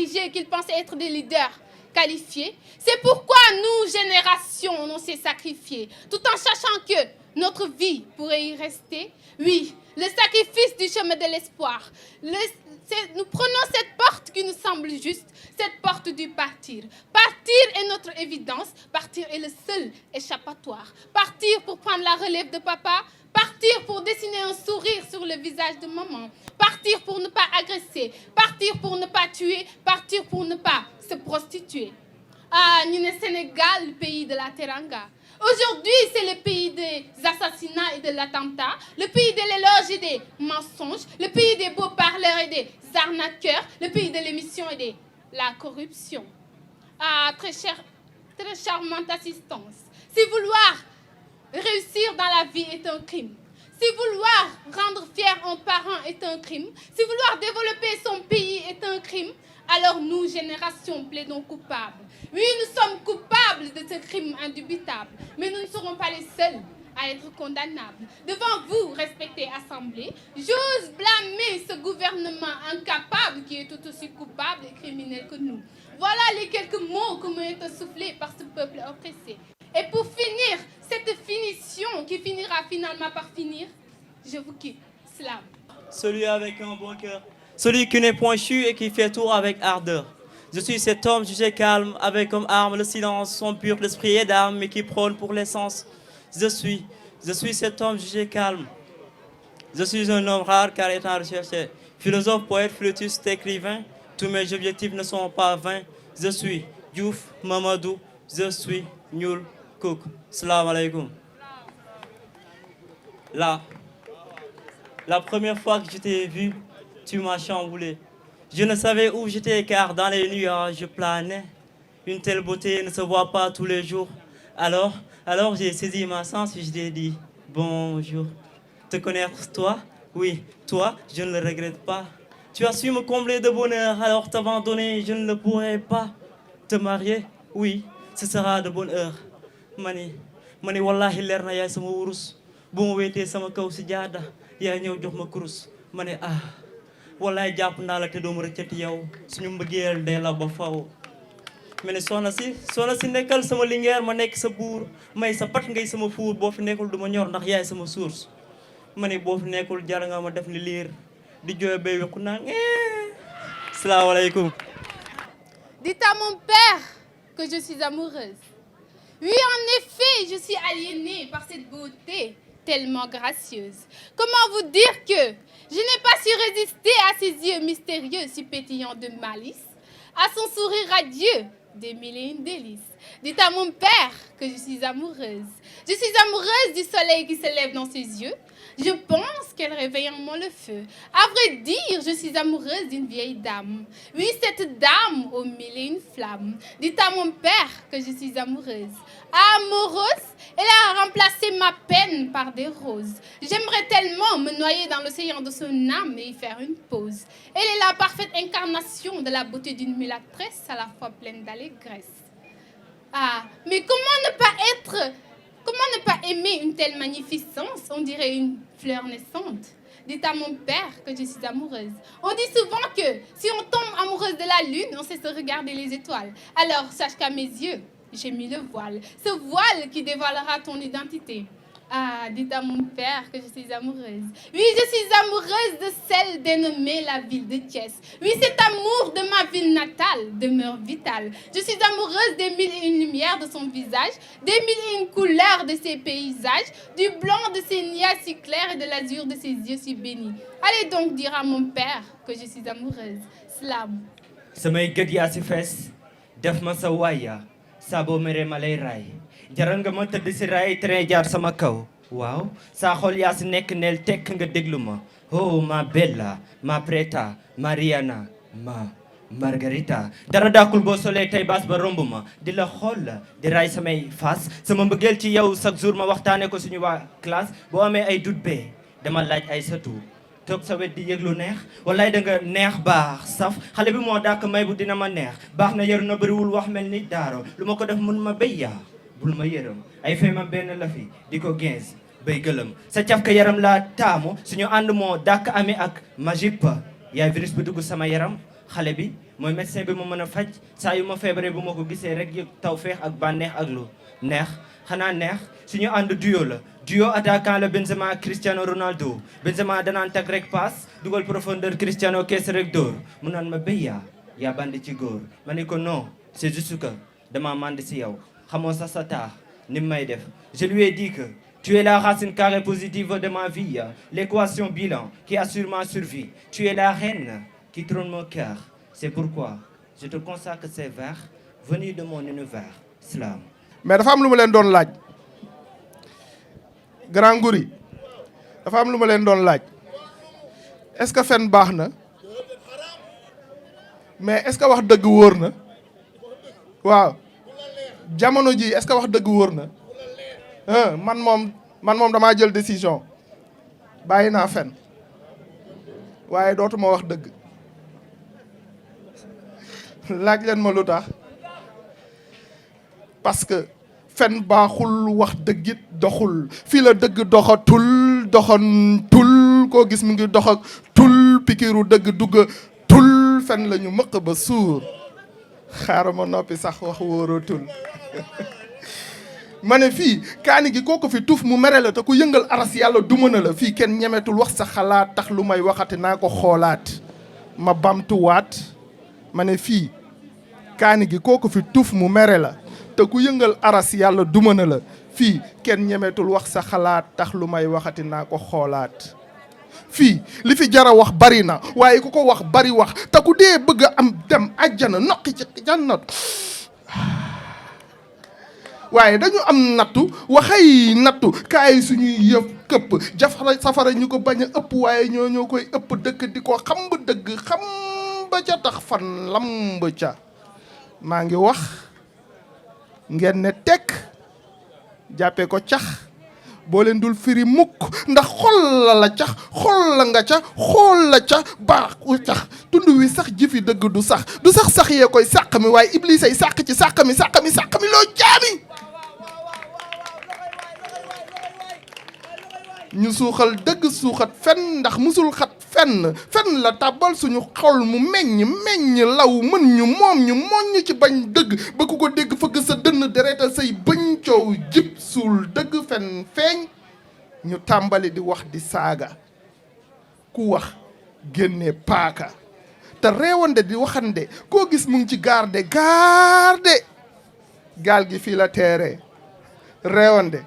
diriger qu'ils pensent être des leaders qualifiés. C'est pourquoi nous, générations, on s'est sacrifiés, tout en sachant que notre vie pourrait y rester. Oui, le sacrifice du chemin de l'espoir. Nous prenons cette porte qui nous semble juste, cette porte du partir. Partir est notre évidence, partir est le seul échappatoire. Partir pour prendre la relève de papa, partir pour dessiner un sourire sur le visage de maman, partir pour ne pas agresser, partir pour ne pas tuer, partir pour ne pas se prostituer. Ah, nous sommes Sénégal, le pays de la teranga. Aujourd'hui, c'est le pays des assassinats et de l'attentat, le pays de l'éloge et des mensonges, le pays des beaux parleurs et des arnaqueurs, le pays de l'émission et de la corruption. Ah, très charmante assistance. Si vouloir réussir dans la vie est un crime, si vouloir rendre fier un parent est un crime, si vouloir développer son pays est un crime, alors nous, génération, plaidons coupables. Oui, nous sommes coupables de ce crime indubitable, mais nous ne serons pas les seuls à être condamnables. Devant vous, respectée Assemblée, j'ose blâmer ce gouvernement incapable qui est tout aussi coupable et criminel que nous. Voilà les quelques mots que m'ont été soufflés par ce peuple oppressé. Et pour finir, cette finition qui finira finalement par finir, je vous quitte. Slam. Celui avec un bon cœur, celui qui n'est point chu et qui fait tour avec ardeur. Je suis cet homme jugé calme, avec comme arme le silence, son pur l'esprit est d'âme, mais qui prône pour l'essence. Je suis cet homme jugé calme. Je suis un homme rare car étant recherché. Philosophe, poète, flûtiste, écrivain, tous mes objectifs ne sont pas vains. Je suis Diouf Mamadou, je suis Nul Kouk. Salam alaikum. La première fois que je t'ai vu, tu m'as chamboulé. Je ne savais où j'étais car dans les nuages je planais. Une telle beauté ne se voit pas tous les jours. Alors j'ai saisi ma sens et je t'ai dit bonjour. Te connaître toi? Oui, toi, je ne le regrette pas. Tu as su me combler de bonheur, alors t'abandonner, je ne le pourrai pas. Te marier? Oui, ce sera de bonne heure. Mani wallahi leer na yaay sama wurus. Bu ma wéetee sama kaw si jaada yaay ñëw jox ma kurus. Mani wallaay jàpp naa la te doomu rëccati yow suñu mbëggeel dee la ba faw. Mais ne soxna si nekkal sama lingeer ma nekk sa buur may sa pat ngay sama fuur boo fi nekkul du ma ñor ndax yaay sama source. Ma ne boo fi nekkul jar nga ma def ni liir di jooy bay wekku naan salaamaaleykum. Dites à mon père que je suis amoureuse. Oui, en effet, je suis aliénée par cette beauté tellement gracieuse. Comment vous dire que je n'ai pas su résister à ses yeux mystérieux si pétillants de malice, à son sourire radieux des mille et une délices. Dites à mon père que je suis amoureuse. Je suis amoureuse du soleil qui se lève dans ses yeux. Je pense qu'elle réveille en moi le feu. À vrai dire, je suis amoureuse d'une vieille dame. Oui, cette dame aux mille et une flammes. Dites à mon père que je suis amoureuse. Amoureuse, elle a remplacé ma peine par des roses. J'aimerais tellement me noyer dans l'océan de son âme et y faire une pause. Elle est la parfaite incarnation de la beauté d'une mulâtresse à la fois pleine d'allégresse. Ah, mais comment ne pas aimer une telle magnificence? On dirait une fleur naissante. Dites à mon père que je suis amoureuse. On dit souvent que si on tombe amoureuse de la lune, on sait se regarder les étoiles. Alors, sache qu'à mes yeux, j'ai mis le voile. Ce voile qui dévoilera ton identité. Ah, dites à mon père que je suis amoureuse. Oui, je suis amoureuse de celle dénommée la ville de Thiès. Oui, cet amour de ma ville natale demeure vital. Je suis amoureuse des mille et une lumières de son visage, des mille et une couleurs de ses paysages, du blanc de ses niais si clairs et de l'azur de ses yeux si bénis. Allez donc dire à mon père que je suis amoureuse. Slam. Samay gët yaa si fees def ma sa waaya saa boo meree ma lay raay jaral nga ma tëdd si raay train jaar sama kaw waaw saa xol yaa si nekk neel tekk nga déglu ma oh ma bella ma preta Mariana ma Margarita dara daakul boo solee tey baas ba romb ma di la xool la di raay samay face sama mbëggeel ci yow chaque jour ma waxtaane ko suñu waa classe boo amee ay dut bee dama laaj ay satu toog sa wet di yëglu neex wallaay da nga neex baax saf xale bi moo dàkk may bu dina ma neex baax na yaru na bëriwul wax mel ni daaro lu ma ko def mun ma béy yaa bul ma yërëm ay fay ma benn la fi di ko 15 bay gëlëm sa cafka yaram laa taamu suñu ànd moo dàkk ami ak magique pa yaay virus bi dugg sama yaram xale bi mooy médecin bi ma mën a faj saa yu ma feebaree bu ma ko gisee rek yëg tawfeex ak bànneex ak lu neex xanaa neex suñu ànd duo la duo attaquant la Benzema Cristiano Ronaldo Benzema danaan tag rek passe dugal profondeur Cristiano kees rek dóor mu naan ma béyyaa yaa bandi ci góor ma ne ko non c'est juste que dama mànd si yow xamoo sax sa taax ni may def je lui ai dit que tu es la racine carrée positive de ma vie, l'équation bilan qui assure ma survie. Tu es la reine qui trône mon cœur. C'est pourquoi je te consacre ces vers venus de mon univers. Slam. mais dafa am lu ma leen doon laaj Grand Ngoury dafa am lu ma leen doon laaj est-ce que fen baax na mais est-ce que wax dëgg wóor na waaw jamono ji est-ce que wax dëgg wóor na man moom damaa jël décision bàyyi naa fen waaye dootuma wax dëgg laaj leen ma lu tax parce que fen baaxul wax dëggit doxul fii la dëgg doxantul koo gis mu ngi dox ak tul pikiru dëgg dugga tul fen la ñu mëq ba suur xaaral ma noppi sax wax wóoratul ma ne fii kaani gi kooku fi tuuf mu mere la te ku yëngal aras yàlla du mën a la fii kenn ñemetul wax sa xalaat tax lu may waxati naa ko xoolaat ma bamtuwaat ma ne fii kaani gi kooku fi tuuf mu mere la te ku yëngal aras yàlla du mën a la fii kenn ñemetul wax sa xalaat tax lu may waxati naa ko xoolaat fii li fi jara wax bari na waaye ku ko wax bari wax te ku dee bëgg a am dem àjjana noqi ci jannat waaye dañu am nattu waxay nattu kaay suñuy yëf këpp safara ñu ko bañ a ëpp waaye ñoo koy ëpp dëkk di ko xam ba dëgg xam ba ca tax fan lamb ca maa ngi wax ngeen ne tekk jàppee ko cax boo leen dul firi mukk ndax xol la cax xol la nga ca xool la ca baaxu cax tund wi sax jëfi dëgg du sax sax yee koy sàq mi waaye iblis ay sàq ci sàq mi loo jaami ñu suuxal dëgg suuxat fen ndax musul xat fen la tàbbal suñu xol mu meññ law mën ñu moññ ci bañ dëgg ba ku ko dégg fëgg sa dënn deretal say bëñ coow jib suul dëgg fen feeñ ñu tàmbali di wax di saaga ku wax génne paaka te reewande di waxande koo gis mu ngi ci garde gaal gi fii la teere reewande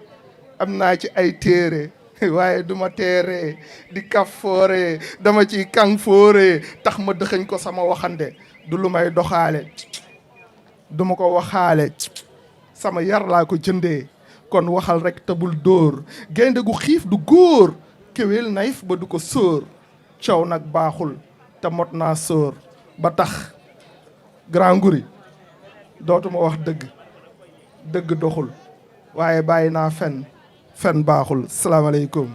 am naa ci ay téere waaye duma teere di kaf foore dama ci kang foore tax ma dëxëñ ko sama waxande du lu may doxaale duma ko waxaale sama yar laa ko jëndee kon waxal rek te bul dóor gaynde gu xiif du góor kéwél nayif ba du ko sóor coow nag baaxul te mot naa sóor ba tax Grand Ngoury dootuma wax dëgg doxul waaye bàyyi naa fen baaxul salaamaaleykum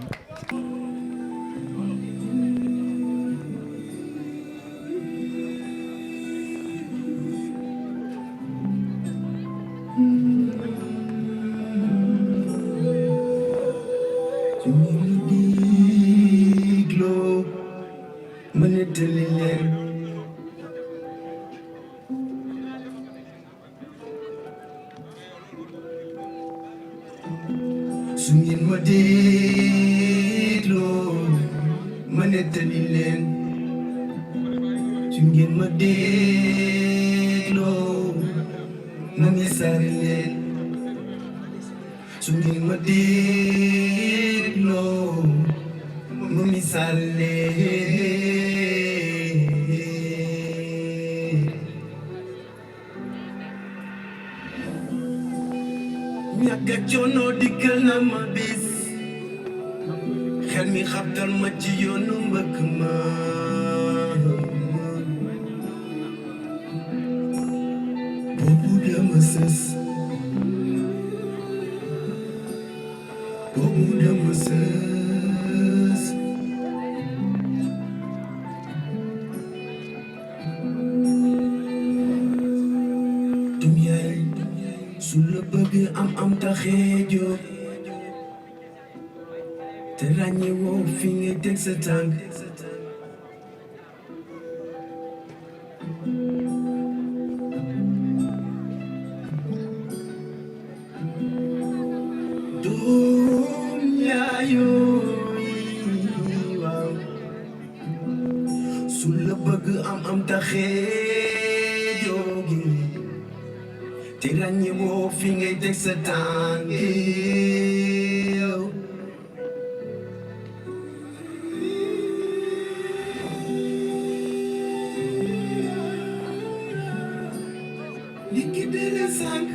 su ngeen ma dégloo ma nettali leen su ngeen ma dégloo ma misaal leen su ngeen ma dégloo ma misaal leen ñàkk a coono dikkal na ma bis xel mi xabtal ma ci yoonu mbëkk ma boobu dama sës dumyaay su la bëgg am taxee jóg te ràññee woo fi nga teg sa tànk waaw su la bëgg am taxee jóge te ràññe woo fi ngay teg sa tànk liquide le sac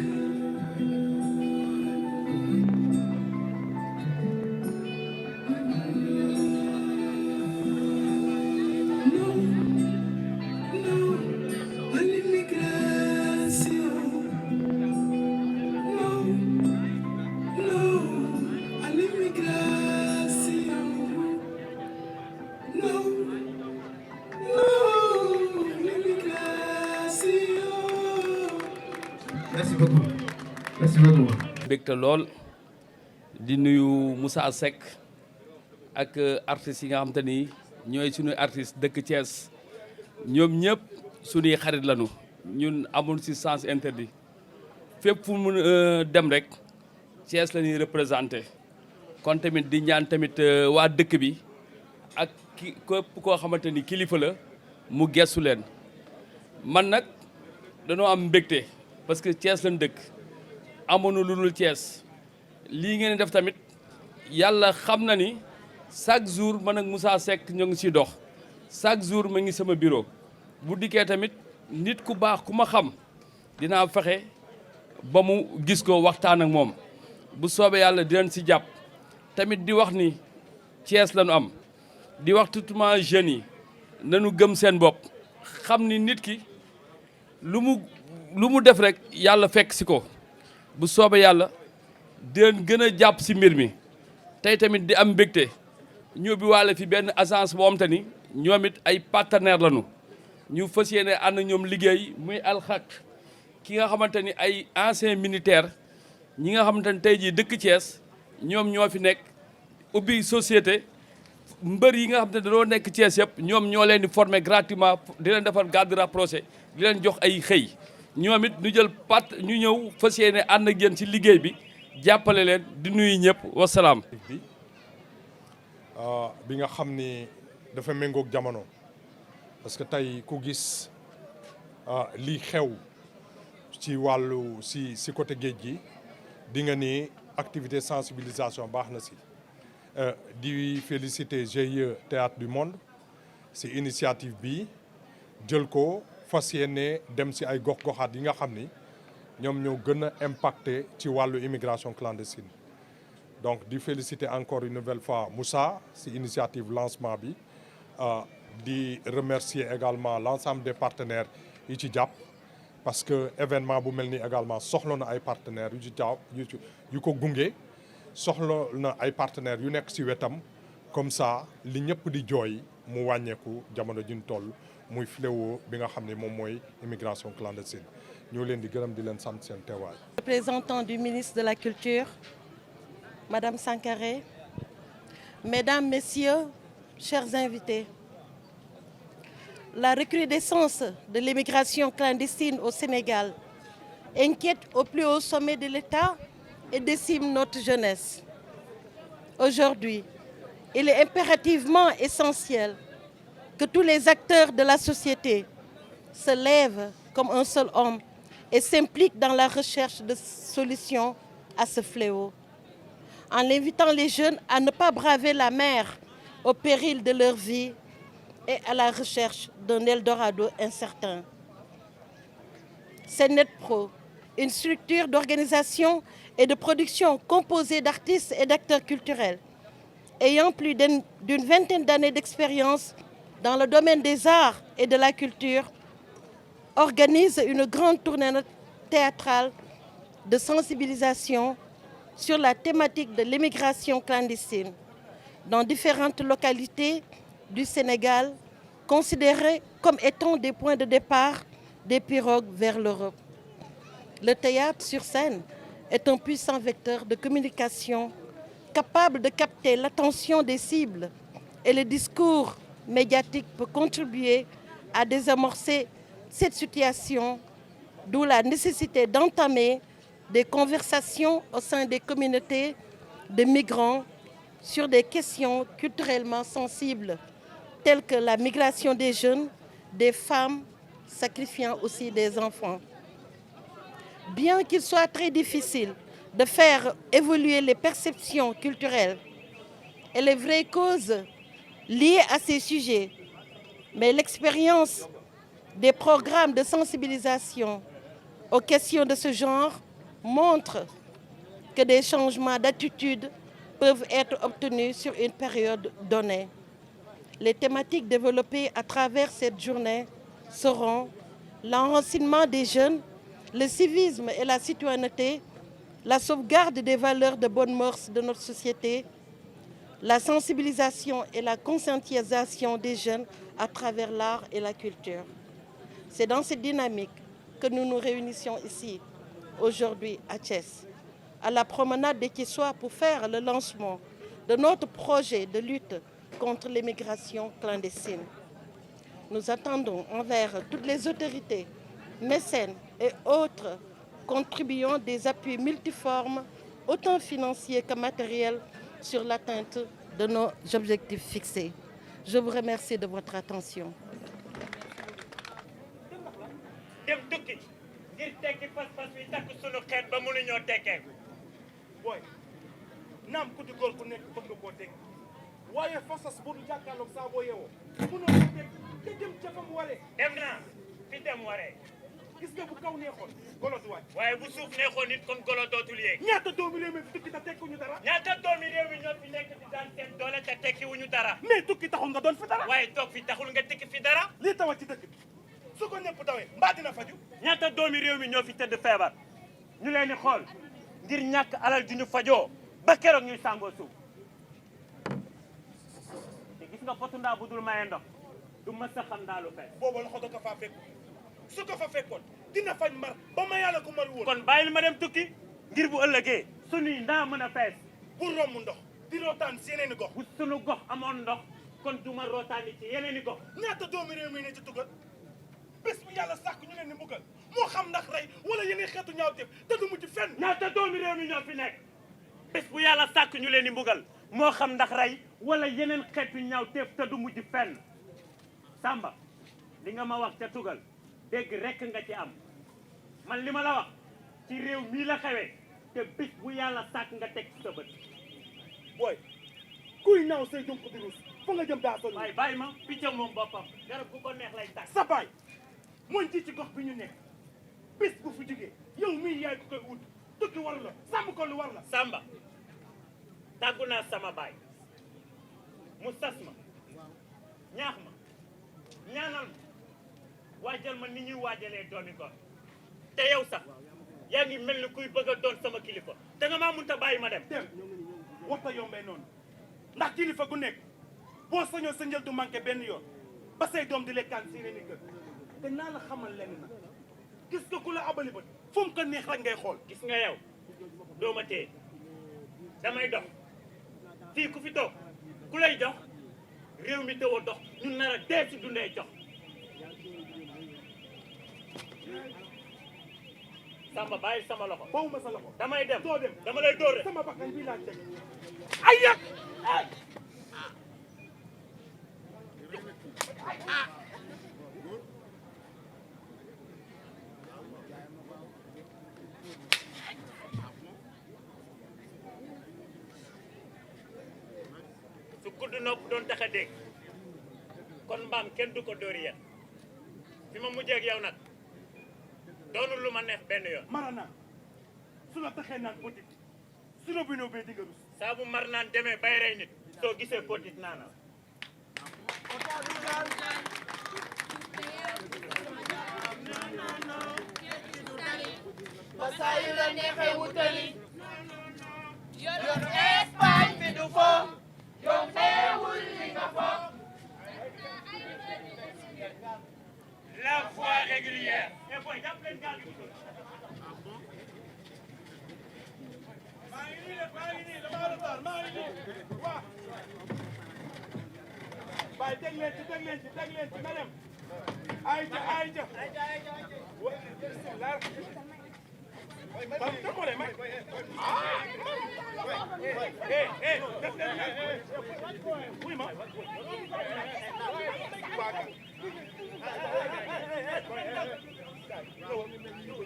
Merci beaucoup. Merci beaucoup. mbégte lool di nuyu Moussa Seck ak artistes yi nga xam te ni ñooy suñuy artistes dëkk Thiès ñoom ñëpp suñuy xarit lañu ñun amul ci sens interdit fépp fu mu dem rek Thiès la ñuy représenté kon tamit di ñaan tamit waa dëkk bi ak képp koo xamante ni kilifa la mu gestu leen man nag dañoo am mbégte parce que Thiès lañ dëkk amoon lu dul Thiès lii ngeen def tamit yàlla xam na ni chaque jour man ak Moussa Seck ñoo ngi ciy dox chaque jour ma ngi sama bureau bu dikkee tamit nit ku baax ku ma xam dinaa fexe ba mu gis ko waxtaan ak moom bu soobee yàlla dinañ ci jàpp tamit di wax ni Thiès lañu am di wax tutuma jeunes yi nañu gëm seen bopp xam ni nit ki lu mu def rek yàlla fekk si ko bu soobee yàlla dinañ gën a jàpp si mbir mi tey tamit di am mbégte ñu bi waale fi benn agence boo xam te ni ñoom it ay partenaire lañu ñu fas yéene ànd ñoom liggéey muy alxaq ki nga xamante ni ay ancien militaire ñi nga xamante ni tey jii dëkk Thiès ñoom ñoo fi nekk ubbi société mbër yi nga xam ne dañoo nekk Thiès yëpp ñoom ñoo leen di former gratuitement di leen defar garde rapproché di leen jox ay xëy ñoom it ñu jël ñu ñëw fas yéene ànd ak yéen ci liggéey bi jàppale leen di nuyu ñëpp wasalaam. bi nga xam ni dafa méngoog jamono parce que tey ku gis lii xew ci wàllu si côté géej gi di nga ni activité sensibilisation baax na si di féliciter GIE Théâtre du Monde si initiative bi jël ko fas yéene dem si ay gox-goxaat yi nga xam ni ñoom ñoo gën a impacté ci wàllu immigration clandestine donc di féliciter encore une nouvelle fois Moussa si initiative lancement bi di remercier également l'ensemble des partenaires yi ci jàpp parce que événement bu mel ni également soxla na ay partenaires yu ci jàpp yu ko gunge soxla na ay partenaires yu nekk ci wetam comme ça li ñëpp di jooy mu wàññeeku jamono juñ toll muy fléau bi nga xam ne moom mooy immigration clandestine ñoo leen di gërëm di leen sant seen teewaay. Représentant du ministre de la Culture, Madame Sankaré, Mesdames, Messieurs, chers invités, la recrudescence de l'immigration clandestine au Sénégal inquiète au plus haut sommet de l'État et décime notre jeunesse. Aujourd'hui, il est impérativement essentiel que tous les acteurs de la société se lèvent comme un seul homme et s'impliquent dans la recherche de solutions à ce fléau, en invitant les jeunes à ne pas braver la mer au péril de leur vie et à la recherche d'un Eldorado incertain. CNETPRO, une structure d'organisation et de production composée d'artistes et d'acteurs culturels, ayant plus d'une vingtaine d'années d'expérience dans le domaine des arts et de la culture, organise une grande tournée théâtrale de sensibilisation sur la thématique de l'immigration clandestine dans différentes localités du Sénégal, considérées comme étant des points de départ des pirogues vers l'Europe. Le théâtre sur scène est un puissant vecteur de communication capable de capter l'attention des cibles et le discours médiatique peut contribuer à désamorcer cette situation, d'où la nécessité d'entamer des conversations au sein des communautés de migrants sur des questions culturellement sensibles telles que la migration des jeunes, des femmes, sacrifiant aussi des enfants. Bien qu'il soit très difficile de faire évoluer les perceptions culturelles et les vraies causes liées à ces sujets, mais l'expérience des programmes de sensibilisation aux questions de ce genre montre que des changements d'attitude peuvent être obtenus sur une période donnée. Les thématiques développées à travers cette journée seront l'enracinement des jeunes, le civisme et la citoyenneté, la sauvegarde des valeurs de bonnes mœurs de notre société, la sensibilisation et la conscientisation des jeunes à travers l'art et la culture. C'est dans cette dynamique que nous nous réunissons ici, aujourd'hui à Thiès, à la promenade des Thiessois pour faire le lancement de notre projet de lutte contre l'immigration clandestine. Nous attendons envers toutes les autorités, mécènes et autres contribuant des appuis multiformes, autant financiers que matériels, sur l'atteinte de nos objectifs fixés. Je vous remercie de votre attention. dem tukki ngir tekki pas-pas wi takk sunu xeet ba mënuñoo tekkee booy naam ku di góor ku nekk bëgg nga koo tekki waaye fasas bu du jàkkaarloog saa boo yeewoo mënoo ko teg te dem ca fa mu waree dem naa fi dem waree gis nga bu kaw neexoon golo du wàcc waaye bu suuf neexoon nit kon golo dootul yéeg ñaata doomi réew mi fi tukki te tekkiwuñu dara ñaata doomi réew mi ñoo fi nekk di daan seen doole te tekkiwuñu dara mais tukki taxul nga doon fi dara waaye toog fi taxul nga tekki fi dara lii tawa ci dëkk bi su ko ñëpp tawee mbaa dina faju ñaata doomi réew mi ñoo fi tëdd feebar ñu leen di xool ngir ñàkk alal ju ñu fajoo ba keroog ñuy sàngoo suuf te gis nga potu ndaa bu dul maye ndox du mës a xam ndaalu fees booba loxo da ko faa fekk su ko fa fekkoon dina fañ mar ba ma yàlla ko mar woon kon bàyyil ma dem tukki ngir bu ëllëgee sunuy ndaa mën a fees bu romb ndox di rootaan si yeneen i gox bu sunu gox amoon ndox kon du ma rootaani ci yeneen i gox ñaata doomi réew mi ne ci tugal bés bu yàlla sàkk ñu leen ni mbugal moo xam ndax rey wala yeneen xeetu ñaawteef te du mujj fenn ñaata doomi réew mi ñoo fi nekk bés bu yàlla sàkk ñu leen ni mbugal moo xam ndax rey wala yeneen xeetu ñaawteef te du mujj fenn Samba li nga ma wax ca tugal dégg rekk nga ci am man li ma la wax ci réew mii la xewee te bés bu yàlla sàkk nga teg ci sa bët booy kuy naaw say jump di ruus fa nga jëm daa soñ waaye bàyyi ma picc moom boppam garab bu ko neex lay tàkk sa baay mooy ci gox bi ñu nekk bés bu fi jógee yow mii yaay ko koy wut tukki war la sàmm ko lu war la Samba tàggu naa sama baay mu sas ma ñaax ma ñaanal ma waajal ma ni ñuy waajalee doomi gor te yow sax yaa ngi mel ni kuy bëgg a doon sama kilifa te nga maa mënta bàyyi ma dem dem waxta yombee noonu ndax kilifa gu nekk boo sañoo sa njël du manqué benn yoon ba say doom di lekkaan si ni kër te naa la xamal lenn nag gis nga ku la abali bët fu mu ko neex rek ngay xool gis nga yow doo ma téye damay dox fii ku fi toog ku lay jox réew mi tëw a dox ñu nar a dee si dundee jox Samba bàyyi sama loxo bawuma sa loxo damay dem doo dem dama lay dóor rek sama bakkan bii laa teg ay yàq ay su kudd nopp doon tax a dégg kon mbaam kenn du ko dóor yéen fi ma mujjee ak yow nag doonul lu ma neex benn yoon mara naan su la taxee naan potit su la binoo bee di nga rus saa bu mar naan demee bay rey nit soo gisee potit naana ba saa yu la neexee wutali yoon Espagne bi du fo yoon xeewul li nga fo la foi régulière et boy jàpp leen gaal gi maa ngi nii dama retard maa ngi nii waaw bay teg leen ci na dem ay ja ba ko le may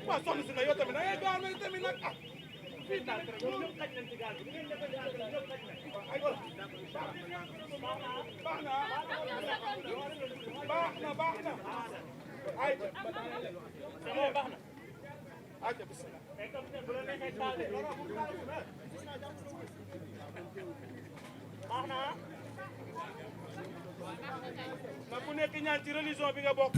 waaw soxna si nag yow tamit da ngay gaaw na tamit nag ah fii daal ñoom ñëpp xaj nañ ci gaal bi ngeen defee gaal bi ñëpp xaj nañ ay baax na ay sama baax na ay bismillah mais comme bu la neexee taal de baax na na ku nekk ñaan ci religion bi nga bokk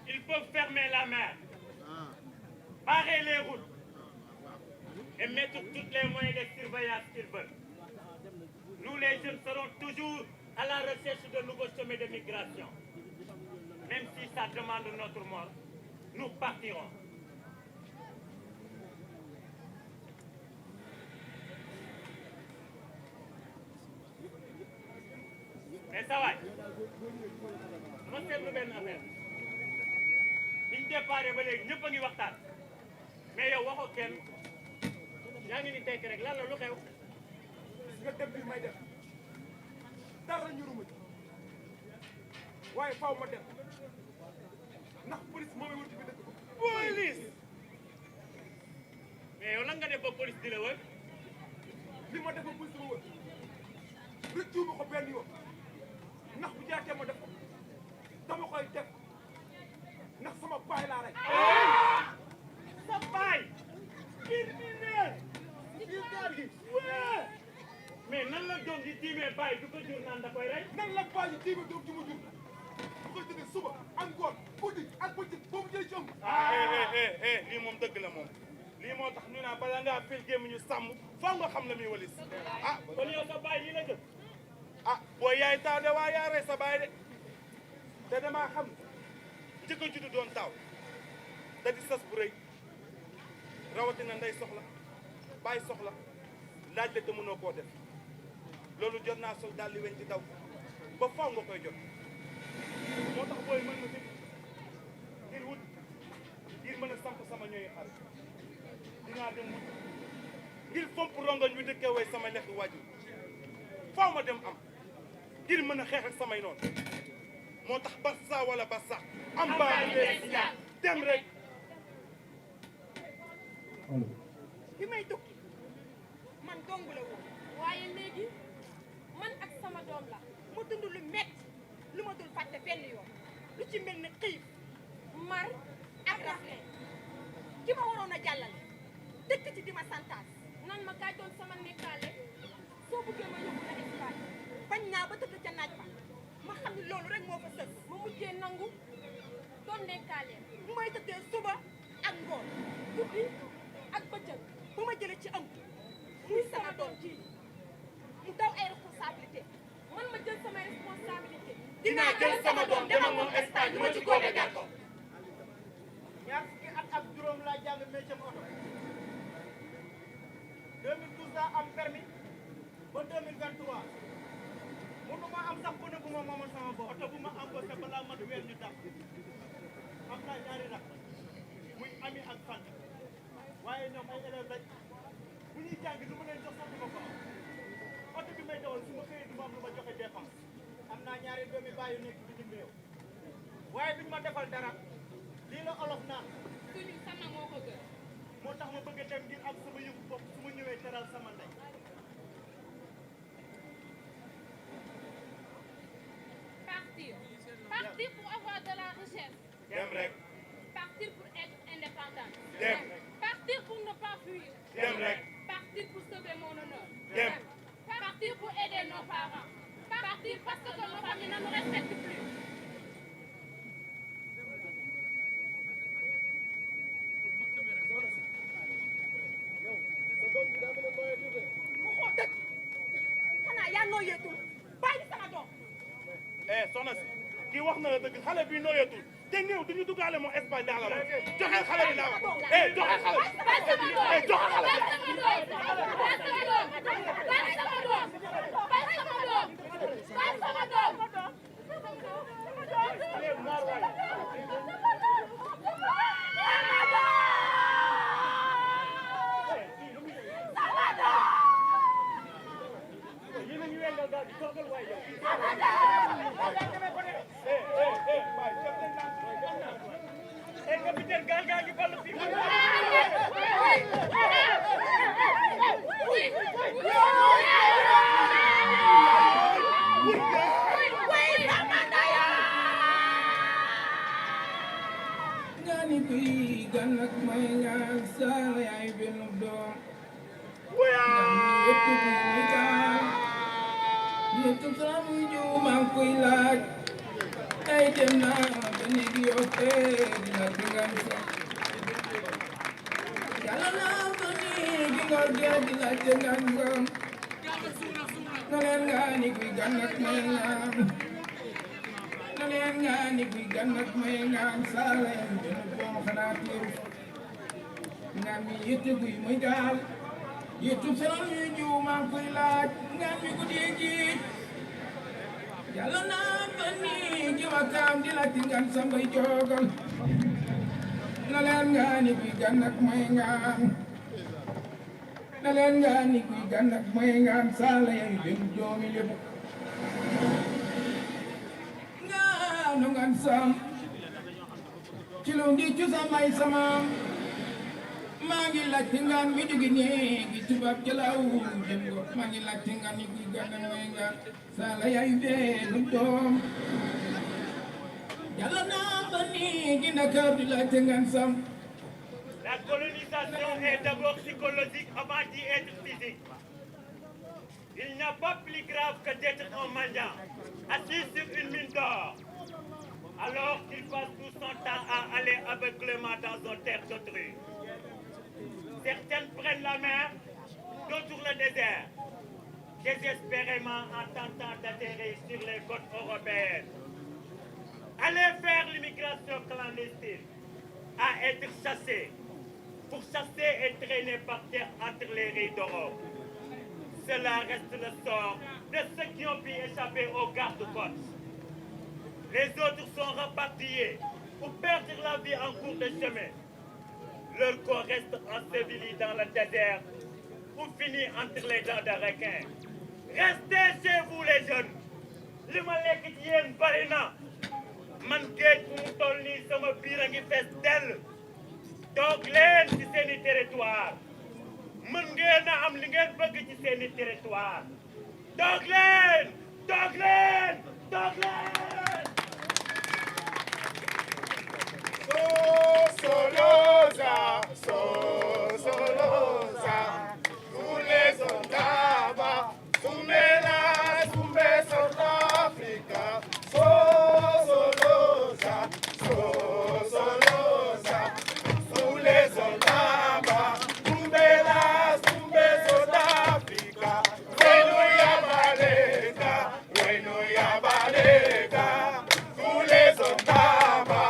Ils peuvent fermer la mer, barrer les routes et mettre tous les moyens de surveillance qu'ils veulent. Nous, les jeunes, serons toujours à la recherche de nouveaux chemins de migration. Même si ça demande notre mort, nous partirons. Mais ça va, ma seetlu benn affaire biñ déparé ba léegi ñëpp a ngi waxtaan mais yow waxoo kenn yaa ngi ni tekk rek lan la lu xew. nga dem bi may def dara ñuruma ci waaye faaw ma dem ndax police moo may wër ci biir dëkk bi. Police mais yow lan nga def ba police di la wër. li ma def ba police ma wër rëccuuma ko benn yoon ndax bu jaatee ma def ko dama koy def ndax sama baay laa rey. sa baay. criminel. ci gaal gi. mais nan la doom di tiimee baay du ko jur naan da koy rey. nan la baay yi tiimee doom ji ma jur bu ko jëlee suba ak ngoon guddi ak bëccëg boobu jëlee ci ëmb. lii moom dëgg la moom. lii moo tax ñu naan bala ngaa fil gémmi ñu sàmm faaw nga xam la muy walis. ah kon yow sa baay lii la jëf. ah booy yaay taaw de waa yaa rey sa baay de te damaa xam njëkk a juddu doon taaw da di sas bu rëy rawatina ndey soxla baay soxla laaj la te mënoo koo def loolu jot naa sol daal li weñ ci daw ba faaw nga koy jot moo tax booy mën na fi ngir wut ngir mën a samp sama ñooy xar dinaa dem wut ngir fomp rongoñ bi dëkkee way sama lekk waajur faaw ma dem am ngir mën a xeex ak samay noonu moo tax Barça wala Barça am baa dem rek. bi may tukki man dong la woon waaye léegi man ak sama doom la mu dund lu metti lu ma dul fàtte benn yoon lu ci mel ni xiif mar ak rafle ki ma waroon a jàllale dëkk ci di ma santaas nan ma kaay doon sama nekkaale soo bëggee ma yóbbu la Espagne bañ naa ba tëdd ca naaj ba ma xam ni loolu rek moo fa sës ma mujjee nangu doon nekkaale may tëddee suba ak ngoon guddi ak bëccëg bu ma jëlee ci am muy sama doom ji mu daw ay responsabilité man ma jël sama responsabilité dinaa jël sama doom dem ak moom Espagne ma ci góobe gar ko ñaar fukki at ak juróom laa jàng métier oto 2012 laa am permis ba 2023 mënu ma am sax bëna bu ma moomal sama bopp oto bu ma embauché balaa mat weer ñu dàq am naa ñaari rak muy ami ak fan waaye ñoom ay élèves lañ bu ñuy jàngi lu ma leen jox sax du ma ko am oto bi may dawal su ma xëyee du ma am lu ma joxe dépense am naa ñaari doomi bàyyi nekk bitim réew waaye duñ ma defal dara lii la olof naan suñu sama moo ko gën moo tax ma bëgg a dem ngir am sama yëfu bopp su ma ñëwee teral sama ndey partir partir pour avoir de la richesse dem rek. partir pour être indépendante dem partir pour ne pas fuir dem rek. partir pour sauver mon honneur dem partir pour aider nos parents partir parce que nos familles ne nous respectent plus waxoo dëgg xanaa yaa noo yeetul bàyyi sama doom soxna si kii wax na la dëgg xale bi nooyatul te néew duñu duggaale moom Espagne daal la wax joxeel xale bi laa wax joxeel xale bi joxeel xale bi Gani kuy ganak may ngang sa ay binudong YouTube sa video mang kuy lag ay dem na benigyote na tingnan sa yala na bani gingor gya dila tingnan ko nalen gani kuy ganak may ngang nalen gani kuy ganak may ngang sa ay binudong kanatir ngami YouTube kuy may gal YouTube sa video mang kuy lag ngami ko digi yàlla naa ba nii ji wakaam di la tingan samay joogal na leen nga ni kuy gan ak may ngaam na leen nga ni kuy gan ak may ngaam saala yay den joomi lebu nga nu ngan sam ci lu ndi cu samay samaam maa ngi laaj tingan mi dugi néegi tubaab jalaw dem go maa ngi laaj tingan ni kuy gan ak may ngaam sala yay beenu doom yàlla naa ba nii dina kër di la tengan sam. La colonisation est d'abord psychologique avant d'y être physique. Il n'y a pas plus grave que d'être un mendiant assis sur une mine d'or alors qu'il passe tout son temps à aller aveuglément dans un terre d'autrui. Certaines prennent la mer, d'autres le désert, désespérément en tentant d'atterrir sur les côtes européennes. Aller faire l'immigration clandestine, à être chassé, pour chasser et traîner par terre entre les riz d'Europe. Cela reste le sort de ceux qui ont pu échapper aux gardes-côtes. Les autres sont rapatriés ou perdre la vie en cours de chemin. Leur corps reste enseveli dans le désert ou finit entre les dents de requin. Restez chez vous les jeunes. li ma lekk ci yéen bari na man géej bu mu toll nii sama biir a ngi fees dell toog leen ci seeni territoire mën ngeen a am li ngeen bëgg ci seeni territoire toog leen toog leen toog leen Solosa, Solosa, Sule Sondaba, Sumela, Sumbe South-Africa, Solosa, Solosa, Sule Sondaba, Sumela, Sumbe South-Africa, Reino Yabaleka, Reino Yabaleka, Sule Sondaba,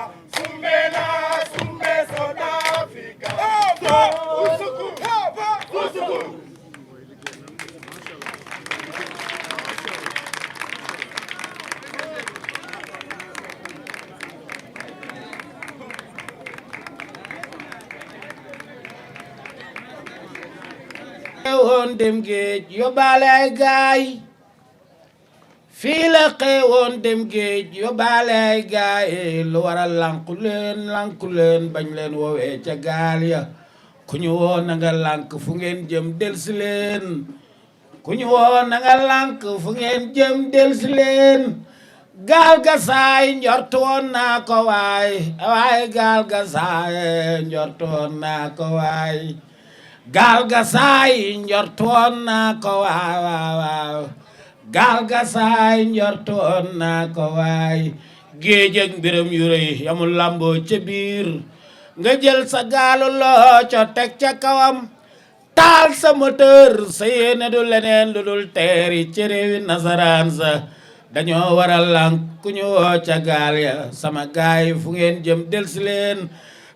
xewoon dem géej yóbbaale ay gaay fii la xewoon dem géej yóbbaale ay gaay lu waral lanku leen bañ leen woowee ca gaal ya ku ñu woo na nga lànk fu ngeen jëm delsi leen ku ñu woo na nga lànk fu ngeen jëm delsi leen gaal ga saay njort woon naa ko waay gaal ga saay njort woon naa ko waay gaal ga saay njortoon naa ko waaw gaal ga saay njortoon naa ko waay géej ak mbiram yu rëy yamul lamboo ca biir nga jël sa gaalu looco teg ca kawam taal sa moteur sa yéene du leneen lu dul teeri ci réewi nasaraan sa dañoo waral lànk ku ñu woo ca gaal ya sama gaay fu ngeen jëm delsi leen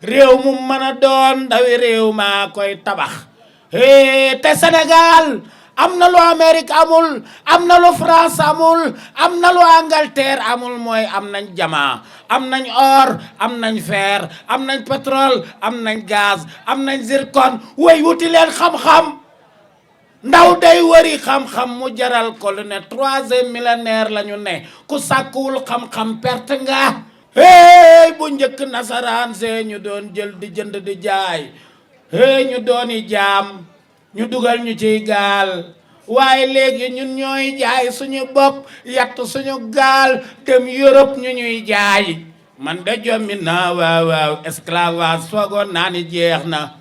réew mu mën a doon ndawi réew maa koy tabax te Sénégal am na lu Amérique amul am na lu France amul am na lu Angleterre amul mooy am nañ jamaa am nañ or am nañ fer am nañ pétrole am nañ gaz am nañ zircon way wuti leen xam-xam ndaw day wari xam-xam mu jaral ko lu ne 3e millénaire la ñu ne ku sàkkuwul xam-xam perte nga bu njëkk nasaraan see ñu doon jël di jënd di jaay ñu dooni jaam ñu dugal ñu ciy gaal waaye léegi ñun ñooy jaay suñu bopp yatt suñu gaal dem Europe ñu ñuy jaay man da jommi naa waaw esclavage foogoon naa ni jeex na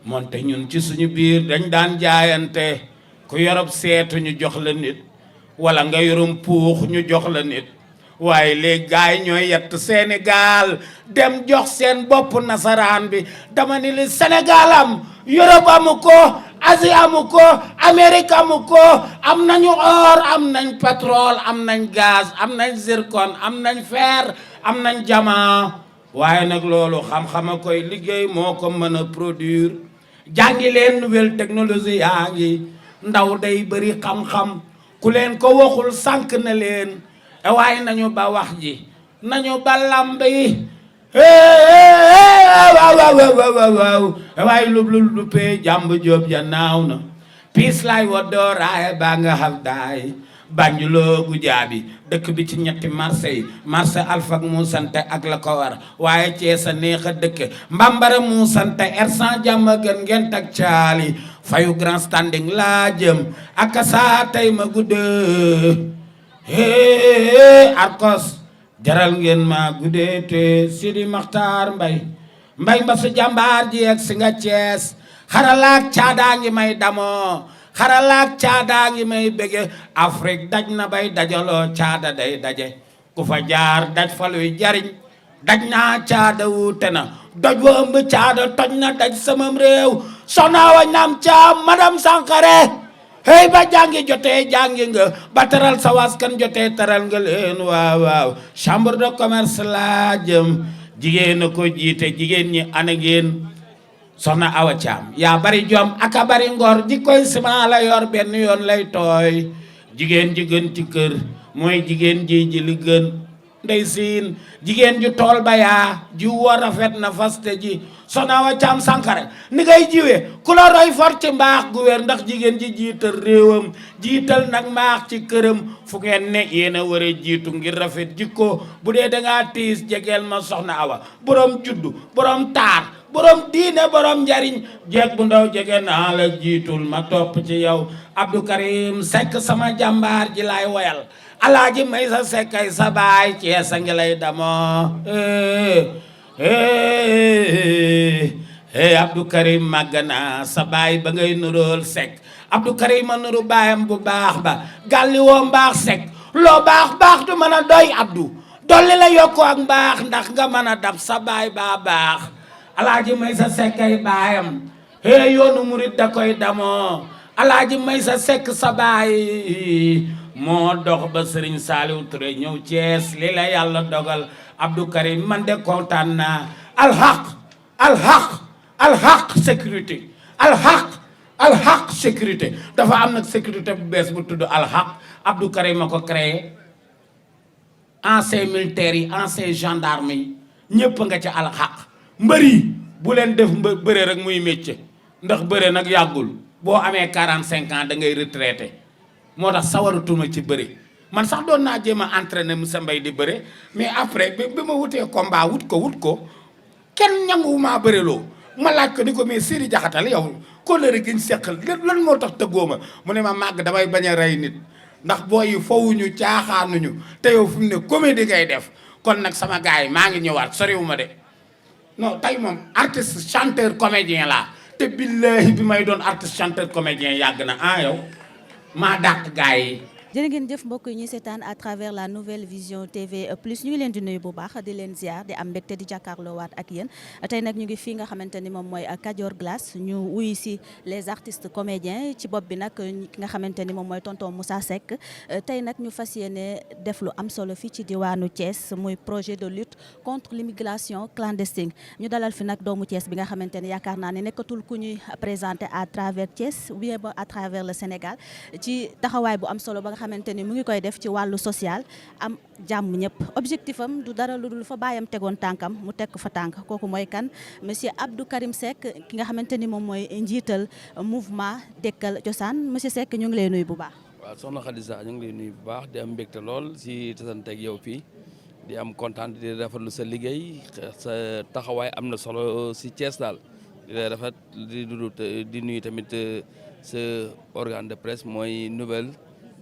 moonte ñun ci suñu biir dañ daan jaayante ku yorob seetu ñu jox la nit wala nga yorum puux ñu jox la nit waaye léegi gaay ñooy yett Sénégal dem jox seen bopp nasaraan bi dama ni li Sénégal am Europe amu ko Asie amu ko Amérique amu ko am nañu or am nañ pétrole am nañ gaz am nañ zircon am nañ fer am nañ diamant waaye nag loolu xam-xama koy liggéey moo ko mën a produire jàngi leen nouvelle technologie yaa ngi ndaw day bëri xam-xam ku leen ko waxul sànk na leen waaye nañu ba wax ji nañu ba lamb yi waaw waaye lu pee jàmb jóob ja naaw na piis lay waddoo raaye baa nga xaf daay Banjuloo Gujaabi dëkk bi ci ñetti marché yi marché Alpha ak Muusante ak la ko war waaye Cees a neex a dëkk Mbambara Muusante R100 jàmm gën ngeen tak caali fayu grand standing laa jëm ak saa tey ma guddee Arcos jaral ngeen ma guddee te Sidi Maxtaar Mbay Mbasu jàmbaar ji ak si nga Cees xaralaak caadaa ngi may damoo xaralaak caada ngi may bége Afrique daj na bay dajaloo caada day daje ku fa jaar daj fa luy jariñ daj naa caada wuute na doj wa ëmb caada toj na daj samam réew soxna wa ñam caam madame Sankare hey ba jàngi jotee jàngi nga ba teral sa waskan jotee teral nga leen waaw chambre de commerce laa jëm jigéen a ko jiite jigéen ñi ana ngeen soxna Awa Caam yaa bari jom aka bari ngor ji koy ciment la yor benn yoon lay tooy jigéen ji gën ci kër mooy jigéen ji li gën ndey siin jigéen ju tool ba yaa ji war rafet na faste ji soxna Awa Caam Sankare ni ngay jiwee ku la roy for ci mbaax gu wér ndax jigéen ji jiital réewam jiital nag mbaax ci këram fu ngeen ne yéen a war a jiitu ngir rafet jikko bu dee dangaa tiis jegeel ma soxna Awa borom juddu borom taar borom diine borom njariñ jeeg bu ndaw jege naa la jiitul ma topp ci yow Abdou Karim Seck sama jàmbaar ji lay woyal Alaaji Maysa Seck ay sa baay Cees a ngi lay damoo Abdou Karim màgg naa sa baay ba ngay nurool Seck Abdou Karim a nuru baayam bu baax ba gàlli woo mbaax Seck loo baax du mën a doy Abdou dolli la yokku ak mbaax ndax nga mën a dab sa baay baa baax Alaaji Maysa Seck ay baayam yoonu murit da koy damoo Alaaji Maysa Seck sa baay moo dox ba Serigne Saliou Touré ñëw Thiès li la yàlla dogal Abdou Karim man de kontaan naa alxaq sécurité alxaq sécurité dafa am nag sécurité bu bees bu tudd alxaq Abdou Karim ma ko créé ancien militaires yi ancien gendarme yi ñëpp nga ca alxaq mbëri bu leen def bëre rek muy métier ndax bëre nag yàggul boo amee 45 ans da ngay retraité moo tax sawaratuma ci bëre man sax doon naa jéem a entraîner Moussa Mbaye di bëre mais après bi ma wutee combat wut ko kenn ñanguwumaa bëre loo ma laaj ko ni ko mais Siri Jaxatal yow kóllëre gi ñu seqal lan moo tax tëggoo ma mu ne ma màgg damay bañ a rey nit ndax booy yi fowuñu caaxaanuñu te yow fi mu ne comédie ngay def kon nag sama gars yi maa ngi ñëwaat soriwuma de non tey moom artiste chanteur comédien laa te billahi bi may doon artiste chanteur comédien yàgg na yow maa dàq gars yi jërë ngeen jëf mbokk yi ñuy seetaan à travers la nouvelle vision TV plus ñu ngi leen di nuyu bu baax di leen ziar di am mbégte di jàkkaarloo waat ak yéen tey nag ñu ngi fii nga xamante ni moom mooy Kajoor Glace ñu wuyu si les artistes comédiens ci bopp bi nag ki nga xamante ni moom mooy tonton Moussa Seck tey nag ñu fas yéene def lu am solo fii ci diwaanu Thiès muy projet de lutte contre l'immigration clandestine ñu dalal fi nag doomu Thiès bi nga xamante ni yaakaar naa ne nekkatul ku ñuy présenté à travers Thiès ou bien à travers le Sénégal ci taxawaay bu am solo ba nga xamante ni mu ngi koy def ci wàllu social am jàmm ñëpp objectif am du dara lu dul fa baayam tegoon tànkam mu teg fa tànk kooku mooy kan monsieur Abdou Karim Seck ki nga xamante ni moom mooy njiital mouvement Dekkal Cosaan monsieur Seck ñu ngi lay nuyu bu baax. waaw soxna Khadija ñu ngi lay nuyu bu baax di am mbégte lool si tasanteeg yow fii di am kontaan di rafetlu sa liggéey sa taxawaay am na solo si Thiès daal di la rafet di nuyu tamit sa organe de presse mooy Nouvelle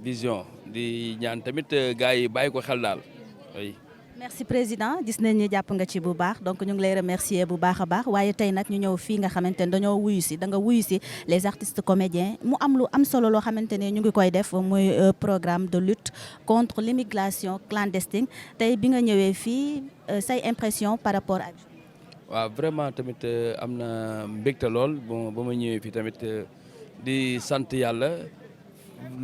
Vision di ñaan tamit gars yi bàyyi ko xel daal oui. merci président gis nañ ni jàpp nga ci bu baax donc ñu ngi lay remercier bu baax a baax waaye tey nag ñu ñëw fii nga xamante ne dañoo wuyu si da nga wuyu si les artistes comédiens mu am lu am solo loo xamante ne ñu ngi koy def muy programme de lutte contre l'immigration clandestine tey bi nga ñëwee fii say impression par rapport ak. waaw vraiment tamit am na mbégte lool bon ba ma ñëwee fii tamit di sant yàlla.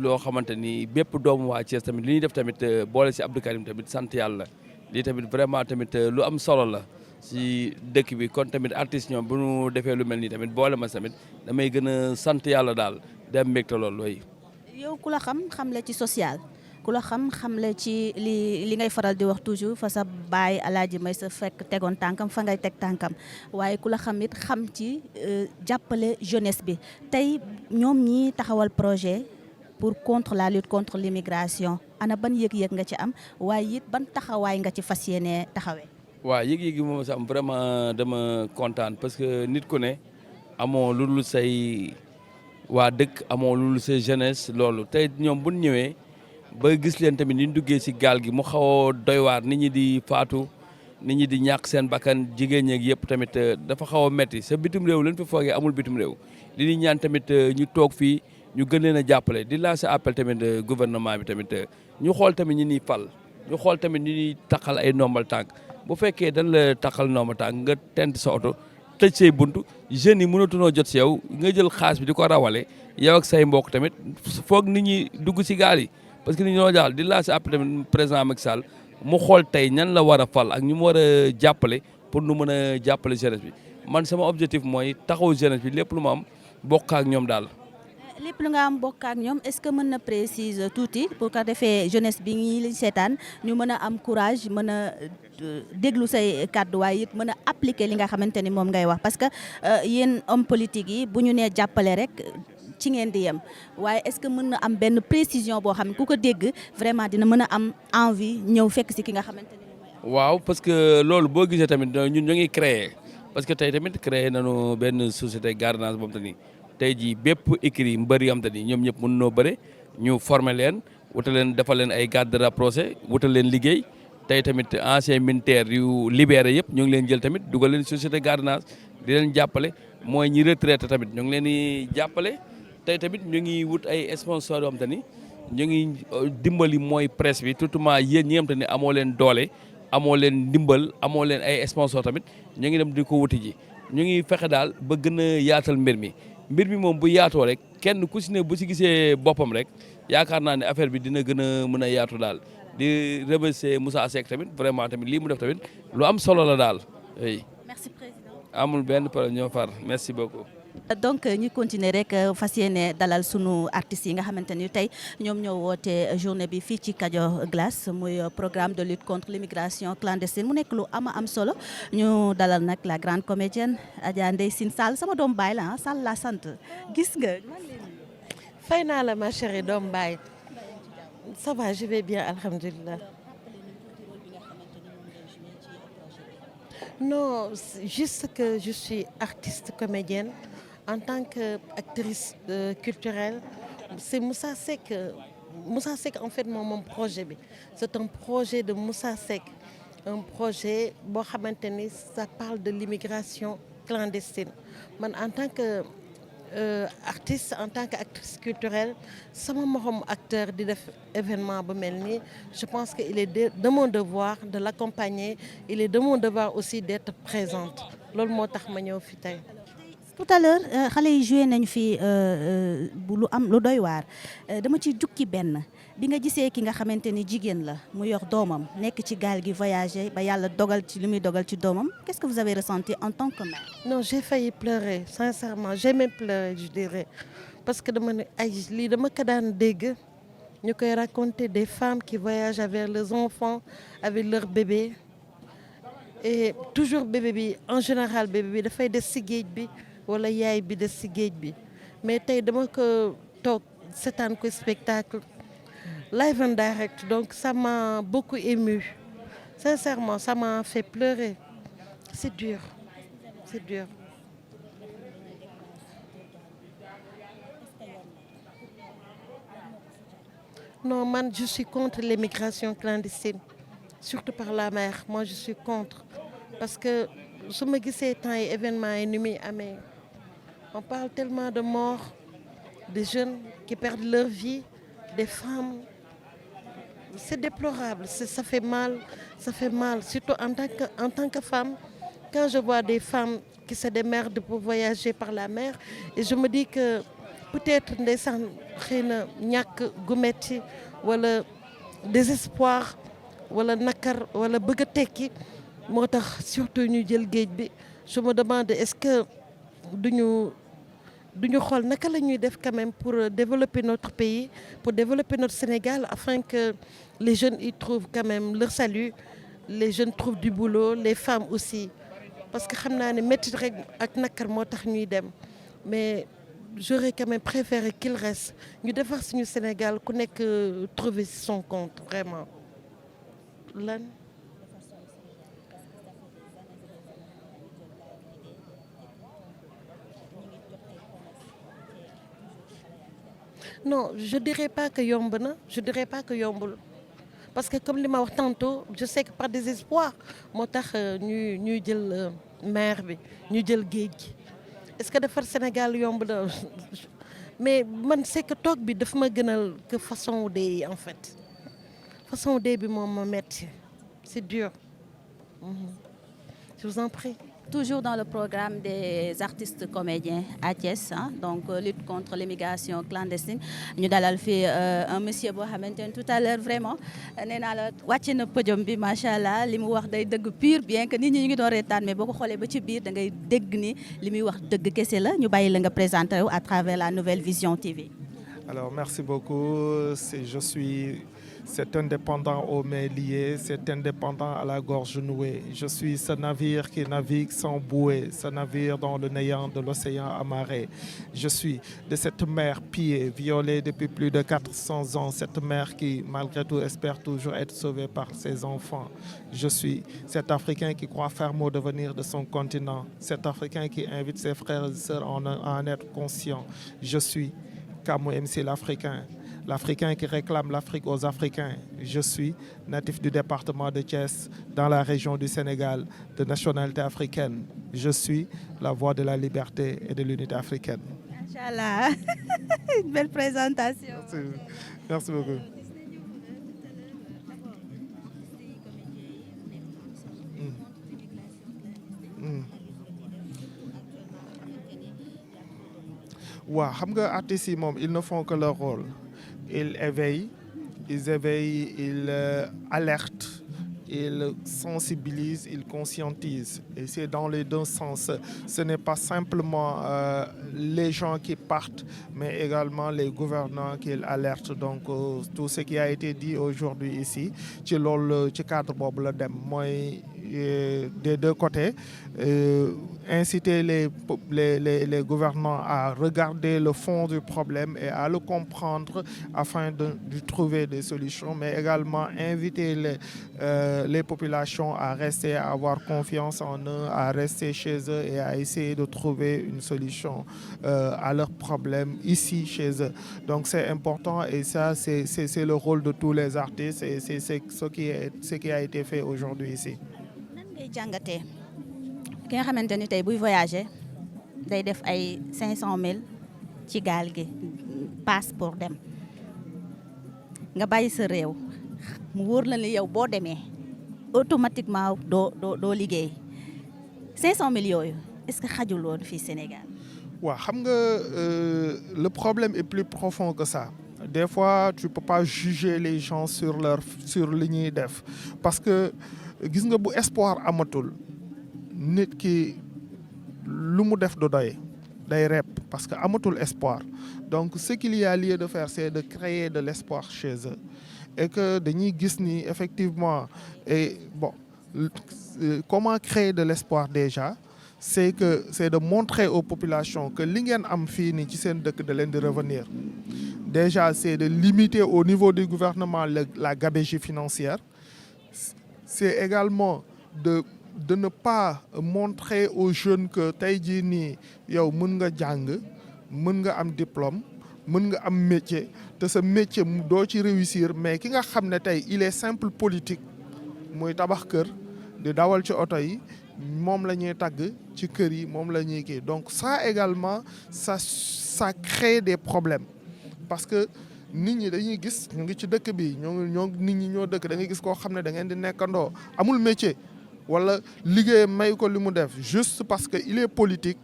loo xamante ni bépp doomu waa Thiès tamit li ñuy def tamit boole si Abdou Karim tamit sant yàlla lii tamit vraiment tamit lu am solo la si dëkk bi kon tamit artistes ñoom bu ñu defee lu mel nii tamit boole ma tamit damay gën a sant yàlla daal di am mbégte lool looy. yow ku la xam la ci social ku la xam la ci li ngay faral di wax toujours fa sa baay Alaaji may sa fekk tegoon tànkam fa ngay teg tànkam waaye ku la xam it xam ci jàppale jeunesse bi tey ñoom ñi taxawal projet. pour contre la lutte contre l'immigration ana ban yëg-yëg nga ci am waaye it ban taxawaay nga ci fas yéene taxawee. waaw yëg-yëg yi moom sax am vraiment dama kontaan parce que nit ku ne amoo lu dul say waa dëkk amoo lu dul say jeunesse loolu tey ñoom bu ñu ñëwee ba gis leen tamit ni ñu duggee si gaal gi mu xaw a doy waar nit ñi di faatu nit ñi di ñàkk seen bakkan jigéen ñeeg yëpp tamit dafa xaw a metti sa bitim réew leen fi foogee amul bitim réew li ñuy ñaan tamit ñu toog fii. ñu gën leen a jàppale di lancer appel tamit gouvernement bi tamit ñu xool tamit ñi ñuy fal ñu xool tamit ñi ñuy taxal ay ndombal tànk bu fekkee dañ la taxal ndombal tànk nga tent sa oto tëj say buntu jeunes yi mënatunoo jot si yow nga jël xaas bi di ko rawale yow ak say mbokk tamit foog nit ñi dugg si gaal yi parce que nit ñi ñoo jaaxal di lancer appel tamit président Macky Sall mu xool tey ñan la war a fal ak ñu mu war a jàppale pour nu mën a jàppale jeunesse bi man sama objectif mooy taxaw jeunesse bi lépp lu ma am bokk ak ñoom daal. lépp lu nga am bokk ak ñoom est-ce que mën na préciser tuuti pour que defee jeunesse bi ñi lañ seetaan ñu mën a am courage mën a déglu say kàddu waaye it mën a appliquer li nga xamante ni moom ngay wax parce que yéen homme politique yi bu ñu nee jàppale rek ci ngeen di yem waaye est-ce que mën na am benn précision boo xam ne ku ko dégg vraiment dina mën a am envie ñëw fekk si ki nga xamante ni moom waaw parce que loolu boo gisee tamit ñun ñu ngi créer parce que tey tamit créer nañu benn société gardenage boobu tamit tey jii bépp écrit mbër yi am te ni ñoom ñëpp mën noo bëre ñu former leen wutal leen defal leen ay garde rapproché wutal leen liggéey tey tamit ancien militaire yu libéré yëpp ñu ngi leen jël tamit dugal leen société gardenage di leen jàppale mooy ñi retraité tamit ñu ngi leen di jàppale tey tamit ñu ngi wut ay sponsors yoo xam te ni ñu ngi dimbali mooy presse bi surtout yéen ñi nga xam te ni amoo leen doole amoo leen ndimbal amoo leen ay sponsors tamit ñu ngi dem di ko wuti ji ñu ngi fexe daal ba gën a yaatal mbir mi moom bu yaatoo rek kenn ku si ne bu si gisee boppam rek yaakaar naa ne affaire bi dina gën a mën a yaatu daal di remercier Moussa Seck tamit vraiment tamit lii mu def tamit lu am solo la daal oui. merci président. amul benn problème ñoo far merci beaucoup. donc ñu continuer rek fas yéene dalal sunu artistes yi nga xamante ni tey ñoom ñoo woote journée bi fii ci Kajoor Glace muy programme de lutte contre l'immigration clandestine mu nekk lu am solo ñu dalal nag la grande comédienne Adja Ndeye Sine Sall sama doom baay la Sall la sant gis nga. fay naa la ma chérie doom baay ça va je vais bien alhamdulilah. non juste que je suis artiste comédienne. En tant qu'actrice culturelle, c'est Moussa Seck. Moussa Seck, en fait, mon projet. C'est un projet de Moussa Seck. Un projet, ça parle de l'immigration clandestine. En tant artiste en tant qu'actrice culturelle sama morom acteur di def événement bu mel nii je pense que il est de mon devoir de l'accompagner il est de mon devoir aussi d'être présente loolu moo tax ma ñëw fi tey. tout à l'heure xale yi joué nañu fi bu lu am lu doy waar dama ci jukki benn bi nga gisee ki nga xamante ni jigéen la mu yor doomam nekk ci gaal gi voyager ba yàlla dogal ci li muy dogal ci doomam qu'est-ce que vous avez ressenti en tant que mère? Non, j'ai failli pleurer sincèrement j'ai même pleuré je dirais parce que dama ne ay lii dama ko daan dégg ñu koy raconter des femmes qui voyagent avec leurs enfants avec leurs bébés et toujours bébé bi en général bébé bi dafay des ci géej bi wala yaay bi des ci géej bi mais tey dama ko toog seetaan ko spectacle live and direct donc ça m'a beaucoup ému sincèrement ça m'a fait pleurer c'est dur c'est dur. Non, man je suis contre l'immigration clandestine surtout par la mer moi je suis contre parce que su ma gisee temps yi événement yi ni muy amee on parle tellement de morts des jeunes qui perdent leur vie des femmes c'est déplorable ça fait mal surtout en tant que femme quand je vois des femmes qui se démerdent pour voyager par la mer et je me dis que peut-être ndeysaan xëy na ñàkk gu metti wala désespoir wala nakar wala bëgg a tekki moo tax surtout ñu jël géej bi je me demande est-ce que duñu xool naka la ñuy def quand même pour développer notre pays pour développer notre Sénégal afin que les jeunes y trouvent quand même leur salut les jeunes trouvent du boulot les femmes aussi parce que xam naa ne métti rek ak nakar moo tax ñuy dem mais j'aurais quand même préféré qu'il reste ñu defar suñu Sénégal ku nekk trouver son compte vraiment lan. Non, je dirais pas que yomb na je dirais pas que yombul parce que comme li ma wax tantôt je sais que par désespoir moo tax ñuy jël mer bi ñu jël géej gi est-ce que defar Sénégal yomb na mais man c'est que toog bi daf ma gënal que façon dee en fait façon dee bi moom ma metti c'est dur. Je vous en prie. Toujours dans le programme des artistes comédiens à Thiès donc lutte contre l'immigration clandestine ñu dalal fi un monsieur boo xamante ne tout à l'heure vraiment nee naa la wàcc na podium bi macha allah li mu wax day dëgg pur bien que nit ñi ñu ngi doon reetaan mais boo ko xoolee ba ci biir da ngay dégg ni li muy wax dëgg kese la ñu bàyyi la nga présenté wu à travers la Nouvelle Vision TV. Alors merci beaucoup c'est indépendant aux mains liées, c'est indépendant à la gorge nouée. Je suis ce navire qui navigue sans bouée, ce navire dans le néant de l'océan amarré. Je suis de cette mer pillée, violée depuis plus de 400 ans, cette mer qui, malgré tout, espère toujours être sauvée par ses enfants. Je suis cet Africain qui croit ferme au devenir de son continent, cet Africain qui invite ses frères et sœurs à en être conscients. Je suis Kamou MC l'Africain qui réclame l'Afrique aux Africains. Je suis natif du département de Thiès, dans la région du Sénégal, de nationalité africaine. Je suis la voix de la liberté et de l'unité africaine. Inch'Allah. Une belle présentation. Merci beaucoup. waaw xam nga artistes yi moom ils ne font que leur rôle. Ils éveillent, ils alertent, ils sensibilisent, ils conscientisent. Et c'est dans les deux sens. Ce n'est pas simplement les gens qui partent, mais également les gouvernants qui alertent. Donc tout ce qui a été dit aujourd'hui ici, ci loolu ci cadre boobu la dem mooy des deux côtés inciter les gouvernants à regarder le fond du problème et à le comprendre afin de trouver des solutions, mais également inviter les populations à rester, à avoir confiance en eux, à rester chez eux et à essayer de trouver une solution à leurs problèmes ici chez eux. Donc c'est important et ça c'est le rôle de tous les artistes et c'est ce qui a été fait aujourd'hui ici. Nan ngay jàngatee ki nga xamante ni tey buy voyager day def ay 500 000 ci gaal gi passe pour dem nga bàyyi sa réew mu wóor la ne yow boo demee automatiquement doo liggéey 500 millions yooyu est-ce que xajul woon fii Sénégal. waaw xam nga le problème est plus profond que ça. Des fois tu peux pas juger les gens sur li ñuy def parce que gis nga bu espoir amatul nit ki lu mu def du doy day rep parce que amatul espoir donc ce qu'il y a lieu de faire c'est de créer de l'espoir chez eux et que dañuy gis ni effectivement et bon comment créer de l'espoir déjà c'est de montrer aux populations que li ngeen am fii nii ci seen dëkk da leen di revenir. Déjà, c'est de limiter au niveau du gouvernement la gabegie financière. C'est également de ne pas montrer aux jeunes que tey jii nii yow mën nga jàng mën nga am diplôme mën nga am métier te sa métier doo ci réussir mais ki nga xam ne tey il est simple politique muy tabax kër di dawal ci oto yi moom la ñuy tagg ci kër yi moom la ñuy kii donc ça également ça crée des problèmes. Parce que nit ñi dañuy gis ñu ngi ci dëkk bi ñoo nit ñi ñoo dëkk da ngay gis koo xam ne da ngeen di nekkandoo amul métier wala liggéey may ko li mu def juste parce que il est politique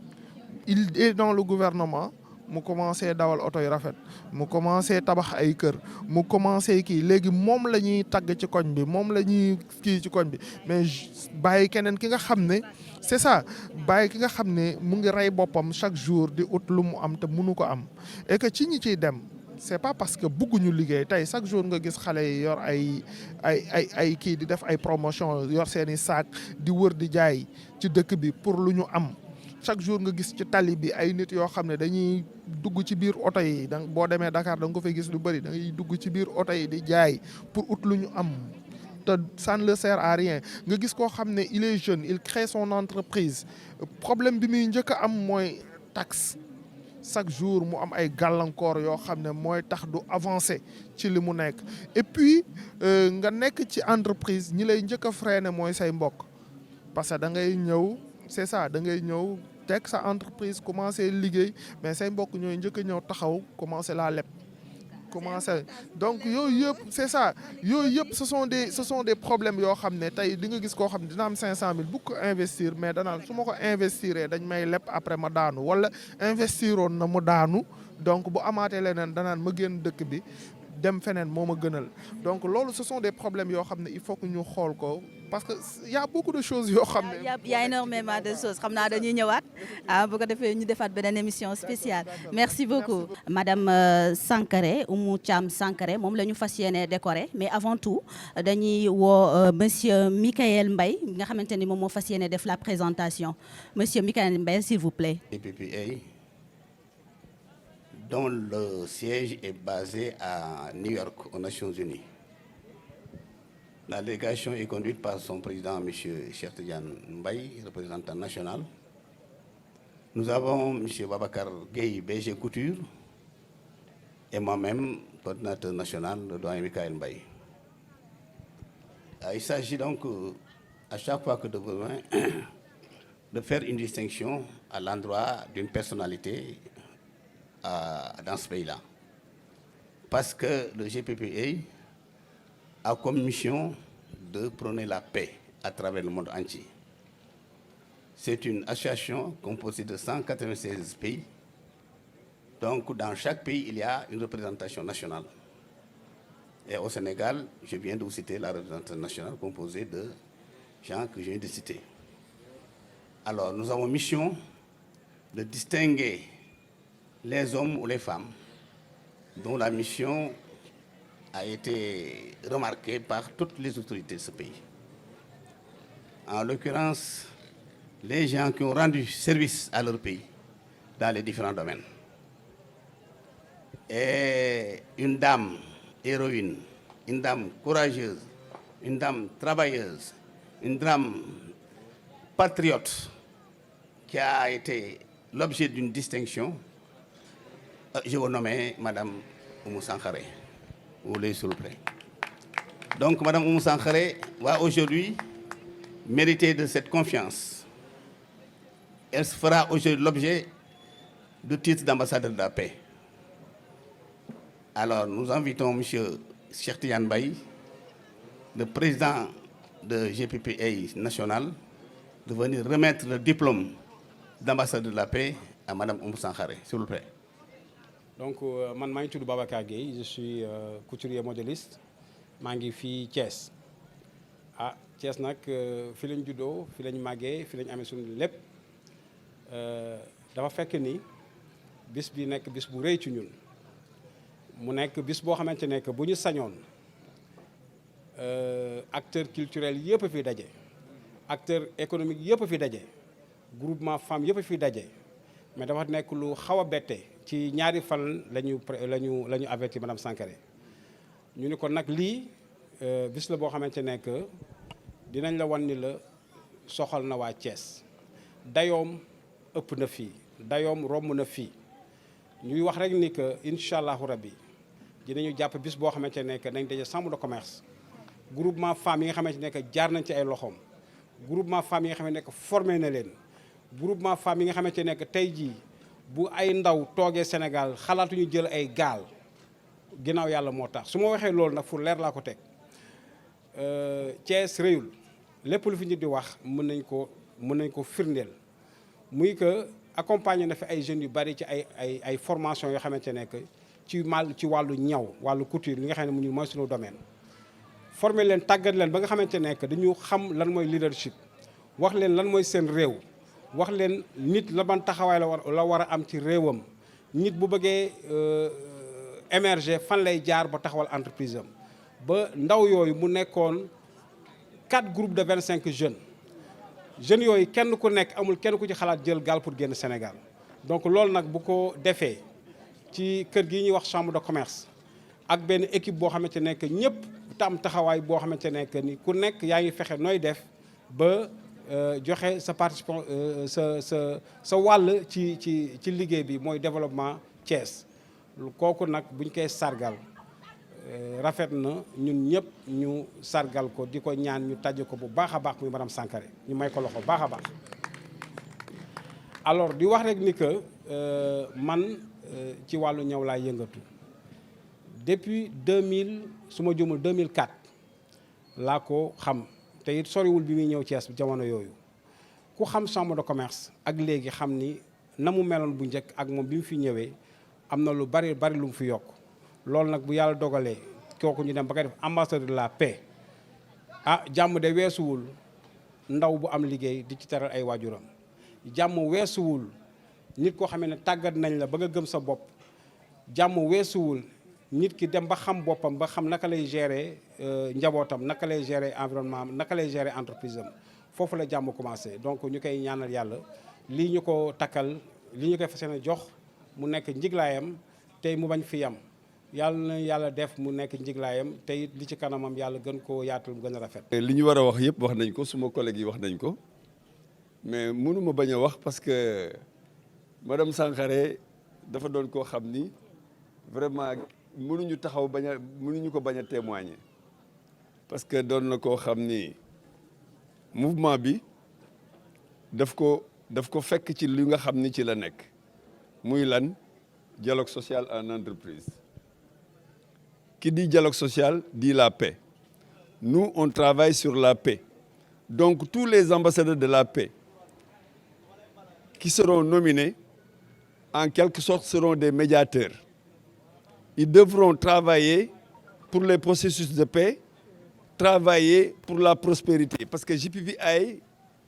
il est dans le gouvernement mu commencé dawal oto yu rafet mu commencé tabax ay kër mu commencé kii léegi moom la ñuy tagg ci koñ bi moom la ñuy kii ci koñ bi mais bàyyi keneen ki nga xam ne c'est ça bàyyi ki nga xam ne mu ngi rey boppam chaque jour di ut lu mu am te mënu ko am et que ci ñi ciy dem c'est pas parce que bëgguñu liggéey tey chaque jour nga gis xale yi yor ay kii di def ay promotion yor seeni saak di wër di jaay ci dëkk bi pour lu ñu am chaque jour nga gis ci tali bi ay nit yoo xam ne dañuy dugg ci biir oto yi da boo demee Dakar da nga ko fay gis lu bëri da ngay dugg ci biir oto yi di jaay pour ut lu ñu am te ça ne le sert à rien nga gis koo xam ne il est jeune il crée son entreprise problème bi muy njëkk a am mooy taxe chaque jour mu am ay gàllankoor yoo xam ne mooy tax du avancer ci li mu nekk et puis nga nekk ci entreprise ñi lay njëkk a freiner mooy say mbokk parce que da ngay ñëw c'est ça da ngay ñëw teg sa entreprise commencer liggéey mais say mbokk ñooy njëkk a ñëw taxaw commencer la leb commencer donc yooyu yëpp c'est ça yooyu yëpp ce sont des problèmes yoo xam ne tey di nga gis koo xam ne dina am 500000 bu ko investir mais danaan su ma ko investiree dañ may leb après ma daanu wala investiroon na mu daanu donc bu amaatee leneen danaan ma génn dëkk bi dem feneen moo ma gënal donc loolu ce sont des problèmes yoo xam ne il faut que ñu xool ko parce que y a beaucoup de choses yoo xam ne. y a énormément de choses xam naa dañuy ñëwaat bu ko defee ñu defaat beneen émission spéciale merci beaucoup. madame Sankaré Oumou Thiam Sankaré moom la ñu fas yéene décorer mais avant tout dañuy woo monsieur Michael Mbaye nga xamante ni moom moo fas yéene def la présentation monsieur Michael Mbaye s'il vous plaît. PPA dont le siège est basé à New York aux Nations Unies. La délégation est conduite par son président, M. Cheikh Tidiane Mbaye, représentant national. Nous avons M. Babacar Gueye, BG Couture, et moi-même, coordinateur national, le doyen Michael Mbaye. Il s'agit donc, à chaque fois que de besoin, de faire une distinction à l'endroit d'une personnalité dans ce pays-là. Parce que le GPPA a comme mission de prôner la paix à travers le monde entier. C'est une association composée de 196 pays. Donc, dans chaque pays, il y a une représentation nationale. Et au Sénégal, je viens de vous citer la représentation nationale composée de gens que je viens de citer. Alors, nous avons mission de distinguer les hommes ou les femmes dont la mission a été remarquée par toutes les autorités de ce pays. En l'occurrence, les gens qui ont rendu service à leur pays dans les différents domaines. Et une dame héroïne, une dame courageuse, une dame travailleuse, une dame patriote qui a été l'objet d'une distinction. Je vous nomme Madame Oumou Sankaré. Vous voulez, s'il vous plaît. Donc, Madame Oumou Sankaré va aujourd'hui mériter de cette confiance. Elle fera aujourd'hui l'objet de titre d'ambassadeur de la paix. Alors, nous invitons M. Cheikh Tidiane Baye, le président de GPPA national, de venir remettre le diplôme d'ambassadeur de la paix à Mme Oumou Sankhare, s'il vous plaît. Donc, man maa ngi tudd Babacar Gueye, je suis couturier modéliste maa ngi fii Thiès. Ah Thiès nag fi lañ juddoo fi lañ màggee fi lañ amee suñu lépp dafa fekk ni bis bi nekk bis bu rëy ci ñun mu nekk bis boo xamante ne que bu ñu sañoon acteurs culturels yëpp fi daje acteurs économiques yëpp fi daje groupement femmes yëpp fi daje mais dafa nekk lu xaw a bette ci ñaari fan la ñu averti madame Sankhare ñu ni ko nag lii bis la boo xamante ne que dinañ la wan ni la soxal na waa Thiès dayoom ëpp na fii dayoom romb na fii ñuy wax rek ni que incha allahu rabbi dinañu jàpp bis boo xamante ne que nañ daje chambre de commerce groupement femmes yi nga xamante ne que jaar nañ ci ay loxoom groupement femmes yi nga xamante ne que formé na leen groupement femmes yi nga xamante ne que tey jii bu ay ndaw toogee Sénégal xalaatuñu jël ay gaal ginnaaw yàlla moo tax su ma waxee loolu nag fu leer laa ko teg Thiès réyul lépp lu fi nit di wax mën nañ ko firndeel muy que accompagné na fi ay jeunes yu bari ci ay formation yoo xamante ne que ci wàllu ñaw wàllu couture li nga xam ne mu mooy suñu domaine formé leen tàggat leen ba nga xamante ne que dañu xam lan mooy leadership wax leen lan mooy seen réew wax leen nit la ban taxawaay la war a am ci réewam nit bu bëggee émerger fan lay jaar ba taxawal entreprise am ba ndaw yooyu mu nekkoon 4 groupes de 25 jeunes yooyu kenn ku nekk amul kenn ku ci xalaat jël gaal pour génn Sénégal donc loolu nag bu ko defee ci kër gi ñuy wax chambre de commerce ak benn équipe boo xamante ne que ñëpp tam taxawaay boo xamante ne que ni ku nekk yaa ngi fexe nooy def ba joxe sa participation sa wàll ci liggéey bi mooy développement Thiès kooku nag buñ koy sargal rafet na ñun ñëpp ñu sargal ko di ko ñaan ñu tàjj ko bu baax a baax muy madame Sankhare ñu may ko loxo baax a baax alors di wax rek ni que man ci wàllu ñaw laa yëngatu depuis 2000 su ma jumul 2004 laa ko xam te it soriwul bi muy ñëw Thiès jamono yooyu ku xam chambre de commerce ak léegi xam ni na mu meloon bu njëkk ak moom bi mu fi ñëwee am na lu bari lu mu fi yokk loolu nag bu yàlla dogalee kooku ñu dem ba koy def ambassadeur de la paix jàmm de weesuwul ndaw bu am liggéey di ci teral ay waajuram jàmm weesuwul nit koo xamee ne tàggat nañ la ba nga gëm sa bopp jàmm weesuwul nit ki dem ba xam boppam ba xam naka lay gérer njabootam naka lay gérer environnement naka lay gérer entreprise am foofu la jàmm commencé donc ñu koy ñaanal yàlla lii ñu ko takkal lii ñu koy fas yéene jox mu nekk njiglaayam tey mu bañ fi yam yàlla na yàlla def mu nekk njiglaayam tey li ci kanamam yàlla gën koo yaatal mu gën a rafet. li ñu war a wax yëpp wax nañ ko suma collègue yi wax nañ ko mais mënuma bañ a wax parce que madame Sankhare dafa doon koo xam ni vraiment mënuñu ko bañ a témoigner parce que doon na koo xam ni mouvement bi daf ko fekk ci li nga xam ni ci la nekk muy lan dialogue social en entreprise. Qui dit dialogue social dit la paix. Nous, on travaille sur la paix. Donc, tous les ambassadeurs de la paix qui seront nominés, en quelque sorte, seront des médiateurs. Ils devront travailler pour les processus de paix, travailler pour la prospérité. Parce que GPPI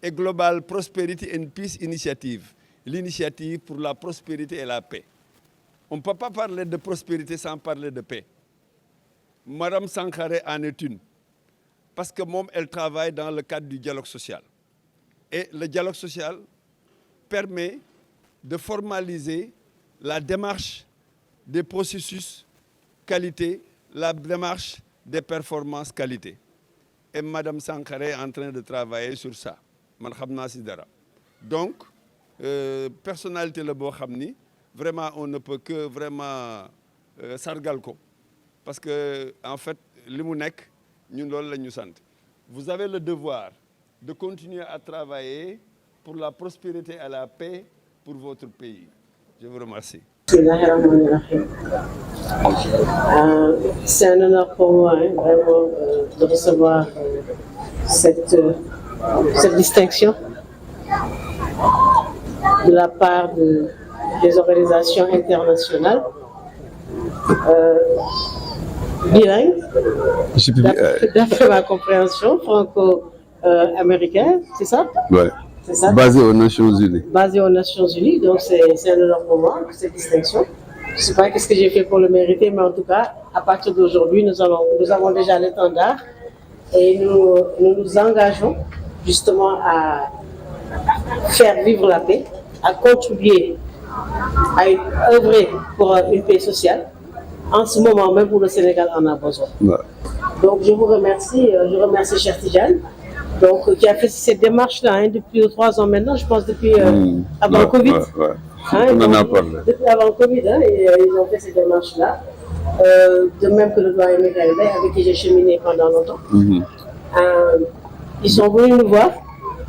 est Global Prosperity and Peace Initiative, l'initiative pour la prospérité et la paix. On ne peut pas parler de prospérité sans parler de paix. Madame Sankhare en est une, parce que elle travaille dans le cadre du dialogue social. Et le dialogue social permet de formaliser la démarche des processus qualité, la démarche des performances qualité. Et Madame Sankhare est en train de travailler sur ça. Man xamna ci dara. Donc, personnalité la boo xam ni vraiment on ne peut que vraiment sargal ko. Parce que, en fait, vous avez le devoir de continuer à travailler pour la prospérité et la paix pour votre pays. Je vous remercie. C'est un honneur pour moi, vraiment, de recevoir cette distinction de la part des organisations internationales bilingues, d'après ma compréhension, franco-américaine, c'est ça? Ouais. C'est ça? Basé aux Nations Unies. Basé aux Nations Unies, donc c'est un honneur pour moi, cette distinction. Je ne sais pas qu'est-ce que j'ai fait pour le mériter, mais en tout cas, à partir d'aujourd'hui, nous avons déjà l'étendard et nous engageons justement à faire vivre la paix, à contribuer à œuvrer pour une paix sociale. En ce moment même, pour le Sénégal en a besoin. Ouais. Donc je vous remercie, je remercie Cheikh Tidiane, donc, qui a fait cette démarche-là depuis 3 ans maintenant, je pense depuis avant le Covid. Ouais. On en a parlé. Depuis avant le Covid, et ils ont fait cette démarche-là. De même que le doyen Michael Bay, avec qui j'ai cheminé pendant longtemps. Ils sont venus nous voir.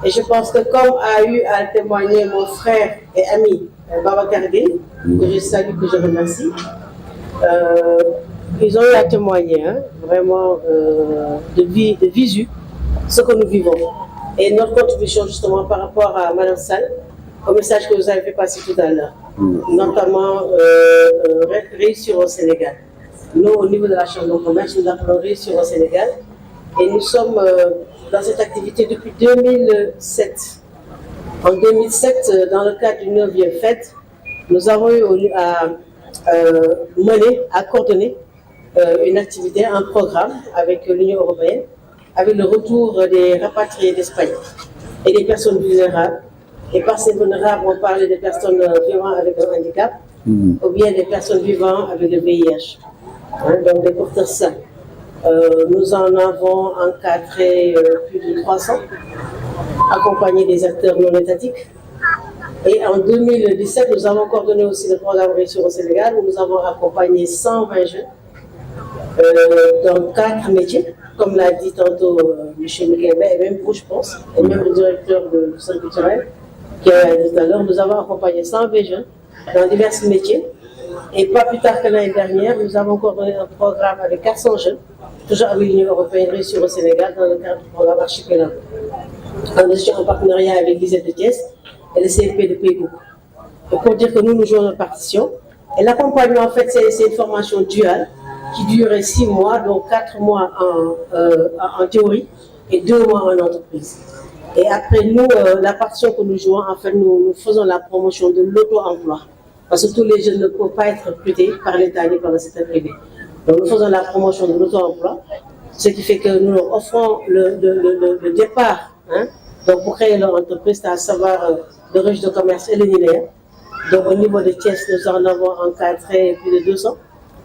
Et je pense que comme a eu à témoigner mon frère et ami Babacar Gueye, que je salue, que je remercie, ils ont eu à témoigner vraiment de visu ce que nous vivons. Et notre contribution justement par rapport à Mme Sall, au message que vous avez fait passer tout à l'heure, notamment réussir au Sénégal. Nous, au niveau de la Chambre de commerce, nous appelons réussir au Sénégal. Et nous sommes dans cette activité depuis 2007. En 2007, dans le cadre d'une 9e fête, nous avons eu à mener, à coordonner une activité, un programme avec l'Union européenne, avec le retour des rapatriés d'Espagne et des personnes vulnérables. Et par ces vulnérables, on parlait des personnes vivant avec un handicap ou bien des personnes vivant avec le VIH, donc des porteurs sains. Nous en avons encadré plus de 300, accompagné des acteurs non étatiques. Et en 2017, nous avons coordonné aussi le programme Réussir au Sénégal, où nous avons accompagné 120 jeunes dans 4 métiers, comme l'a dit tantôt M. Michael Bay, et même vous, je pense, et même le directeur du centre culturel, qui a dit tout à l'heure, nous avons accompagné 120 jeunes dans divers métiers. Et pas plus tard que l'année dernière, nous avons coordonné un programme avec 400 jeunes, toujours avec l'Union européenne, Réussir au Sénégal, dans le cadre du programme Archipelago. En partenariat avec l'ISEP de Thiès et le CFP de Pégou. Et pour dire que nous jouons notre partition. Et l'accompagnement, en fait, c'est une formation duale qui dure 6 mois, donc 4 mois en théorie et 2 mois en entreprise. Et après, nous, la partition que nous jouons, en fait, nous faisons la promotion de l'auto-emploi. Parce que tous les jeunes ne peuvent pas être recrutés par l'État ni par le secteur privé. Donc, nous faisons la promotion de l'auto-emploi, ce qui fait que nous leur offrons le départ. Donc, pour créer leur entreprise, c'est à savoir le registre de commerce et le linéaire. Donc, au niveau de Thiès, nous en avons encadré plus de 200.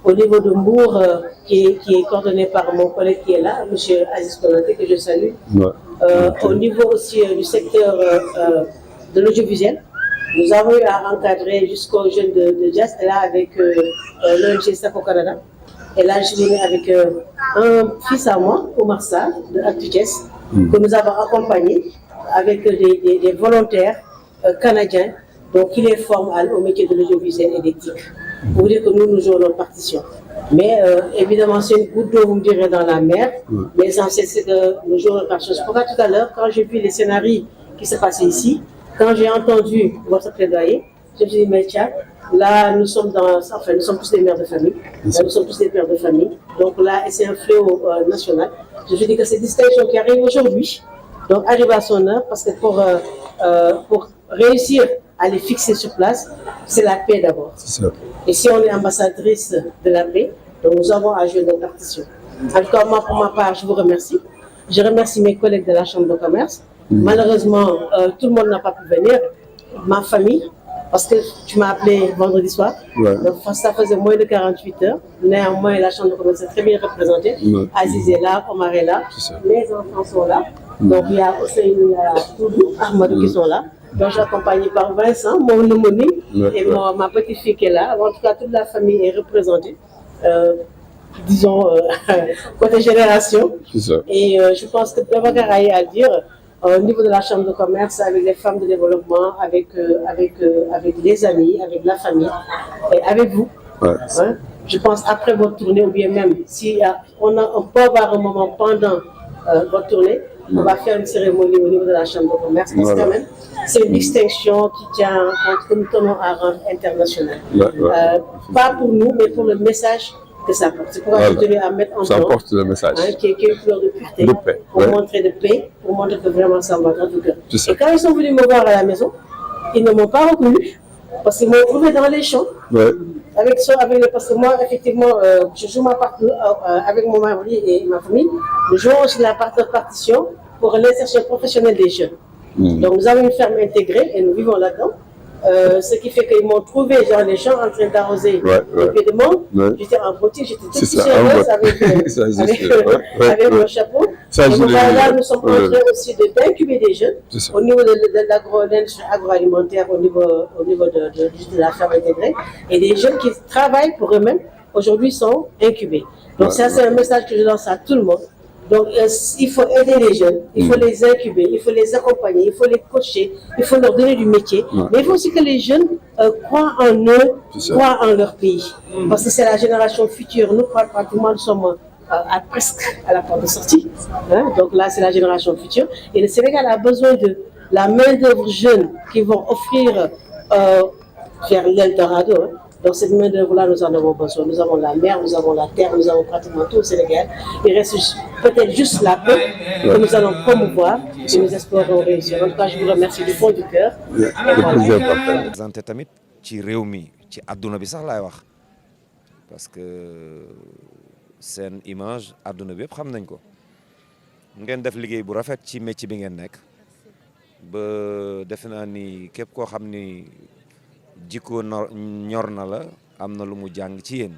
Au niveau de Mbour, qui est coordonné par mon collègue qui est là, M. Aziz Konaté, que je salue. Au niveau aussi du secteur de l'audiovisuel, nous avons eu à encadrer jusqu'aux jeunes de jazz, et là avec l'ONG SAP au Canada. Et là, je viens avec un fils à moi, Omar Sarr, de Actu-Thiès, que nous avons accompagné avec des volontaires canadiens, donc qui les forment au métier de l'audiovisuel et d'éthique. Pour dire que nous jouons notre partition. Mais évidemment, c'est une goutte d'eau, vous me direz, dans la mer. Mais l'essentiel, c'est que nous jouons notre partition. C'est pourquoi tout à l'heure, quand j'ai vu les scénarios qui se passaient ici, quand j'ai entendu votre plaidoyer, je me suis dit, mais tiens, là, nous sommes nous sommes tous des mères de famille. Là, nous sommes tous des pères de famille. Donc là, c'est un fléau national. Je me suis dit que cette distinction qui arrive aujourd'hui, donc arrive à son heure, parce que pour réussir à les fixer sur place, c'est la paix d'abord. Et si on est ambassadrice de la paix, donc nous avons à jouer notre partition. En tout cas, moi, pour ma part, je vous remercie. Je remercie mes collègues de la Chambre de commerce. Malheureusement, tout le monde n'a pas pu venir. Ma famille, parce que tu m'as appelé vendredi soir. Donc, ça faisait moins de 48 heures. Néanmoins, la Chambre de commerce est très bien représentée. Aziz est là, Omar est là. Les enfants sont là. Donc, il y a aussi Toudou, Ahmadou qui sont là. Donc, j'accompagne par Vincent, mon homonyme, et ma petite fille qui est là. En tout cas, toute la famille est représentée. Disons, côté génération. Et je pense que Babacar a à dire, au niveau de la Chambre de commerce, avec les femmes de développement, avec les amis, avec la famille et avec vous. Ouais. Hein? Je pense après votre tournée, ou bien même si on peut avoir un moment pendant votre tournée, on va faire une cérémonie au niveau de la Chambre de commerce, parce que quand même, c'est une distinction qui tient compte que nous tenons à rendre internationale. Pas pour nous, mais pour le message que ça porte. C'est pourquoi je tenais à mettre en ça avant, porte le message. qui est une fleur de pureté, De paix, pour montrer de paix, pour montrer que vraiment ça va dans tout cœur. C'est ça. Et quand ils sont venus me voir à la maison, ils ne m'ont pas reconnu, parce qu'ils m'ont trouvé dans les champs. Parce que moi, effectivement, je joue ma partie avec mon mari et ma famille. Nous jouons aussi la partition pour l'insertion professionnelle des jeunes. Donc nous avons une ferme intégrée et nous vivons là-dedans. Ce qui fait qu'ils m'ont trouvé dans les champs en train d'arroser les pieds de monde. J'étais en beauté, j'étais toute chaleureuse avec mon chapeau. Et là, nous sommes en train aussi d'incuber des jeunes au niveau de l'industrie agroalimentaire, au niveau de la ferme intégrée. Et des jeunes qui travaillent pour eux-mêmes, aujourd'hui, sont incubés. Donc ça, c'est un message que je lance à tout le monde. Donc, il faut aider les jeunes, il faut les incuber, il faut les accompagner, il faut les coacher, il faut leur donner du métier. Mais il faut aussi que les jeunes croient en eux, croient en leur pays. Parce que c'est la génération future. Nous, pratiquement, nous sommes presque à la porte de sortie. Hein? Donc là, c'est la génération future. Et le Sénégal a besoin de la main-d'œuvre jeune qui vont offrir vers l'Eldorado. Hein? Donc cette main-d'œuvre-là, nous en avons besoin. Nous avons la mer, nous avons la terre, nous avons pratiquement tout au Sénégal. Il reste peut-être juste la paix que nous allons promouvoir et nous espérons réussir. En tout cas, je vous remercie du fond du cœur. présenté tamit ci réew mi ci àdduna bi sax laay wax parce que seen image àdduna bi yëpp xam nañ ko ngeen def liggéey bu rafet ci métier bi ngeen nekk ba defe naa ni képp koo xam ni jikko ñor na la am na lu mu jàng ci yéen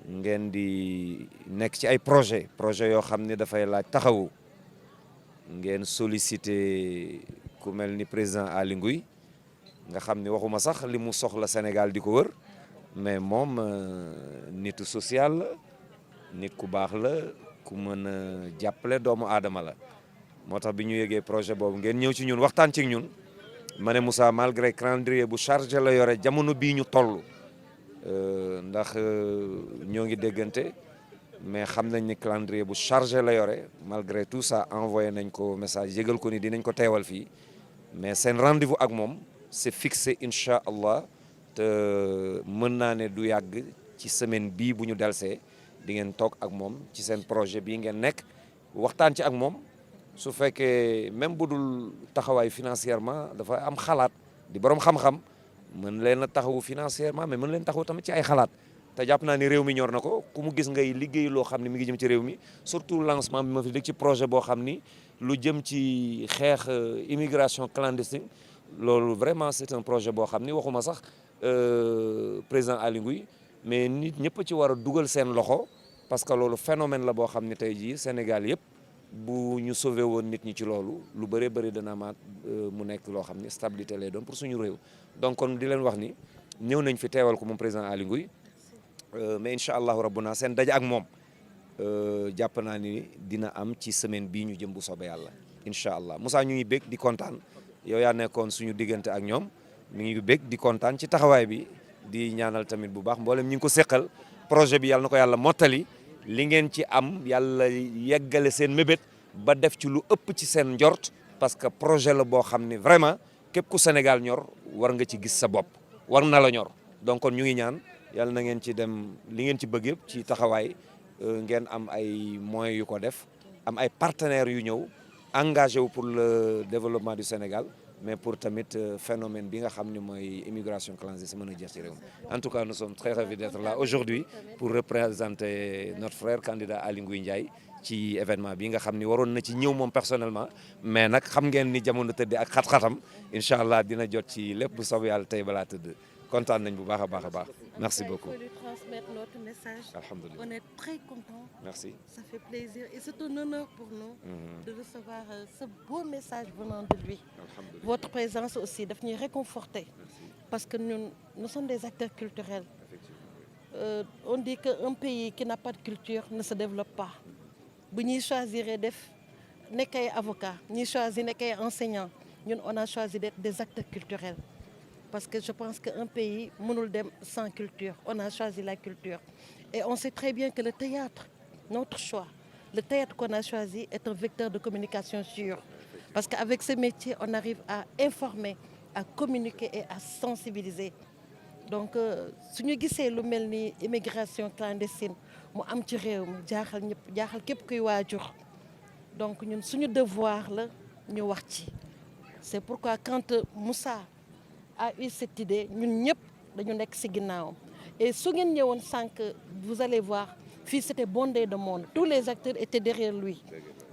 ngeen di nekk ci ay projet yoo xam ne dafay laaj taxawu ngeen sollicité ku mel ni président Aly Ngouille nga xam ne waxuma sax li mu soxla Sénégal di ko wër mais moom nitu social la nit ku baax la ku mën a jàppale doomu aadama la moo tax bi ñu yëgee projet boobu ngeen ñëw ci ñun waxtaan ci ñun ma ne Moussa malgré calendrier bu chargé la yore jamono bii ñu toll ndax ñoo ngi déggante mais xam nañ ni calendrier bu chargé la yore malgré tout ça envoyé nañ ko message yëgal ko ni dinañ ko teewal fii mais seen rendez-vous ak moom c'est fixé incha allah te mën naa ne du yàgg ci semaine bii bu ñu delsee di ngeen toog ak moom ci seen projet bii ngeen nekk waxtaan ci ak moom su fekkee même bu dul taxawaay financièrement dafa am xalaat di borom xam-xam mën leen a taxawu financièrement mais mën leen taxawu tamit ci ay xalaat te jàpp naa ni réew mi ñor na ko ku mu gis ngay liggéey loo xam ne mi ngi jëm ci réew mi surtout lancement bi ma fi dégg ci projet boo xam ni lu jëm ci xeex immigration clandestine loolu vraiment c'est un projet boo xam ni waxuma sax président Aly Ngouille mais nit ñëpp ci war a dugal seen loxo parce que loolu phénomène la boo xam ne tey jii Sénégal yëpp bu ñu sauvé woon nit ñi ci loolu lu bëree bëri dana amaat mu nekk loo xam ne stabilité lay doon pour suñu réew donc kon di leen wax ni ñëw nañ fi teewal ko moom président Aly Ngouille mais incha allahu rabbuna seen daje ak moom jàpp naa ni dina am ci semaine bii ñu jëm bu soobee yàlla incha allah Moussa ñu ngi bég di kontaan yow yaa nekkoon suñu diggante ak ñoom mi ngi bég di kontaan ci taxawaay bi di ñaanal tamit bu baax mboolem ñi ngi ko seqal projet bi yàlla na ko yàlla mottali li ngeen ci am yàlla yeggale seen mébét ba def ci lu ëpp ci seen njort parce que projet la boo xam ne vraiment képp ku Sénégal ñor war nga ci gis sa bopp war na la ñor donc kon ñu ngi ñaan yàlla na ngeen ci dem li ngeen ci bëgg yëpp ci taxawaay ngeen am ay moyens yu ko def am ay partenaires yu ñëw engagé wu pour le développement du Sénégal mais pour tamit phénomène bi nga xam ne mooy immigration clandestine mën a jeex ci réew mi en tout cas nous sommes très ravis d'être là aujourd'hui pour représenter notre frère candidat Aly Ngouille Ndiaye ci événement bi nga xam ni waroon na ci ñëw moom personnellement mais nag xam ngeen ni jamono tëdd ak xat-xatam incha allah dina jot ci lépp bu soobee yàlla tey balaa tëdd kontaan nañ bu baax a baax a baax merci beaucoup. Il faut lui transmettre notre message. Alhamdulillah. On est très contents. Merci. Ça fait plaisir et c'est un honneur pour nous de recevoir ce beau message venant de lui. Votre présence aussi daf ñuy réconforter parce que nous sommes des acteurs culturels. On dit qu'un pays qui n'a pas de culture ne se développe pas. Bu ñuy choisir def nekk ay avocat ñi choisi nekk ay enseignant ñun on a choisi d'être des acteurs culturels parce que je pense qu'un pays mënul dem sans culture. On a choisi la culture et on sait très bien que le théâtre, notre choix, le théâtre qu'on a choisi est un vecteur de communication sûr parce qu'avec ce métier on arrive à informer, à communiquer et à sensibiliser. Donc suñu gisee lu mel ni immigration clandestine mu am ci réew mi jaaxal ñëpp jaaxal képp kuy waajur donc ñun suñu devoir la ñu wax ci. C'est pourquoi quand Moussa a eu cette idée ñun ñëpp dañu nekk ci ginnaawam et su ngeen ñëwoon sànq vous allez voir fii c'était bondé de monde, tous les acteurs étaient derrière lui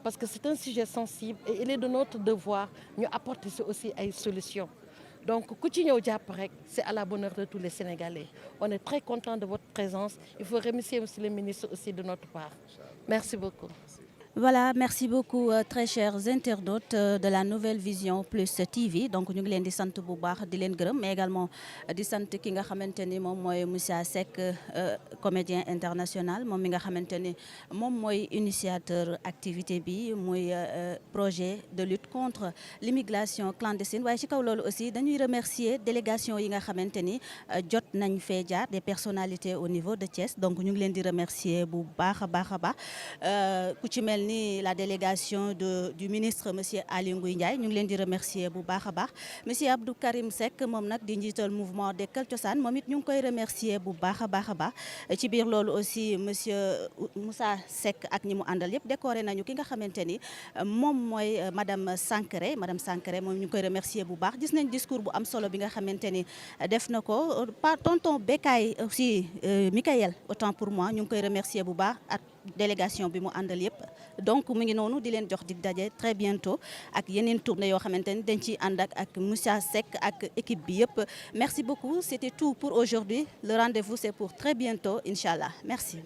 parce que c'est un sujet sensible et il est de notre devoir ñu apporter aussi ay solutions. Donc ku ci ñëw jàpp rek c'est à la bonne heure de tous les Sénégalais. On est très content de votre présence. Il faut remercier aussi le ministre aussi de notre part. Merci beaucoup. Voilà, merci beaucoup très chers internautes de la Nouvelle Vision Plus TV. Donc ñu ngi leen di sant bu baax di leen gërëm mais également di sant ki nga xamante ni moom mooy Moussa Seck comédien international moom mi nga xamante ni moom mooy initiateur activité bi muy projet de lutte contre l'immigration clandestine. Waaye ci kaw loolu aussi dañuy remercier délégation yi nga xamante ni jot nañ fee jaar des personnalités au niveau de Thiès. Donc ñu ngi leen di remercier bu baax a baax a baax ku ci mel ni la délégation du ministre monsieur Aly Ngouille Ndiaye ñu ngi leen di remercier bu baax a baax monsieur Abdou Karim Seck moom nag di njiital mouvement Dekkal Cosaan moom it ñu ngi koy remercier bu baax a baax a baax ci biir loolu aussi monsieur Moussa Seck ak ñi mu àndal yëpp décoré nañu ki nga xamante ni moom mooy madame Sankaré moom ñu ngi koy remercier bu baax gis nañ discours bu am solo bi nga xamante ni def na ko par tonton Bekay aussi Michael autant pour moi ñu ngi koy remercier bu baax ak délégation bi mu àndal yëpp donc mu ngi noonu di leen jox dig daje très bientôt ak yeneen tournée yoo xamante ni dañ ciy ànd ak Moussa Seck ak équipe bi yëpp merci beaucoup c'était tout pour aujourd'hui le rendez-vous c'est pour très bientôt inchallah merci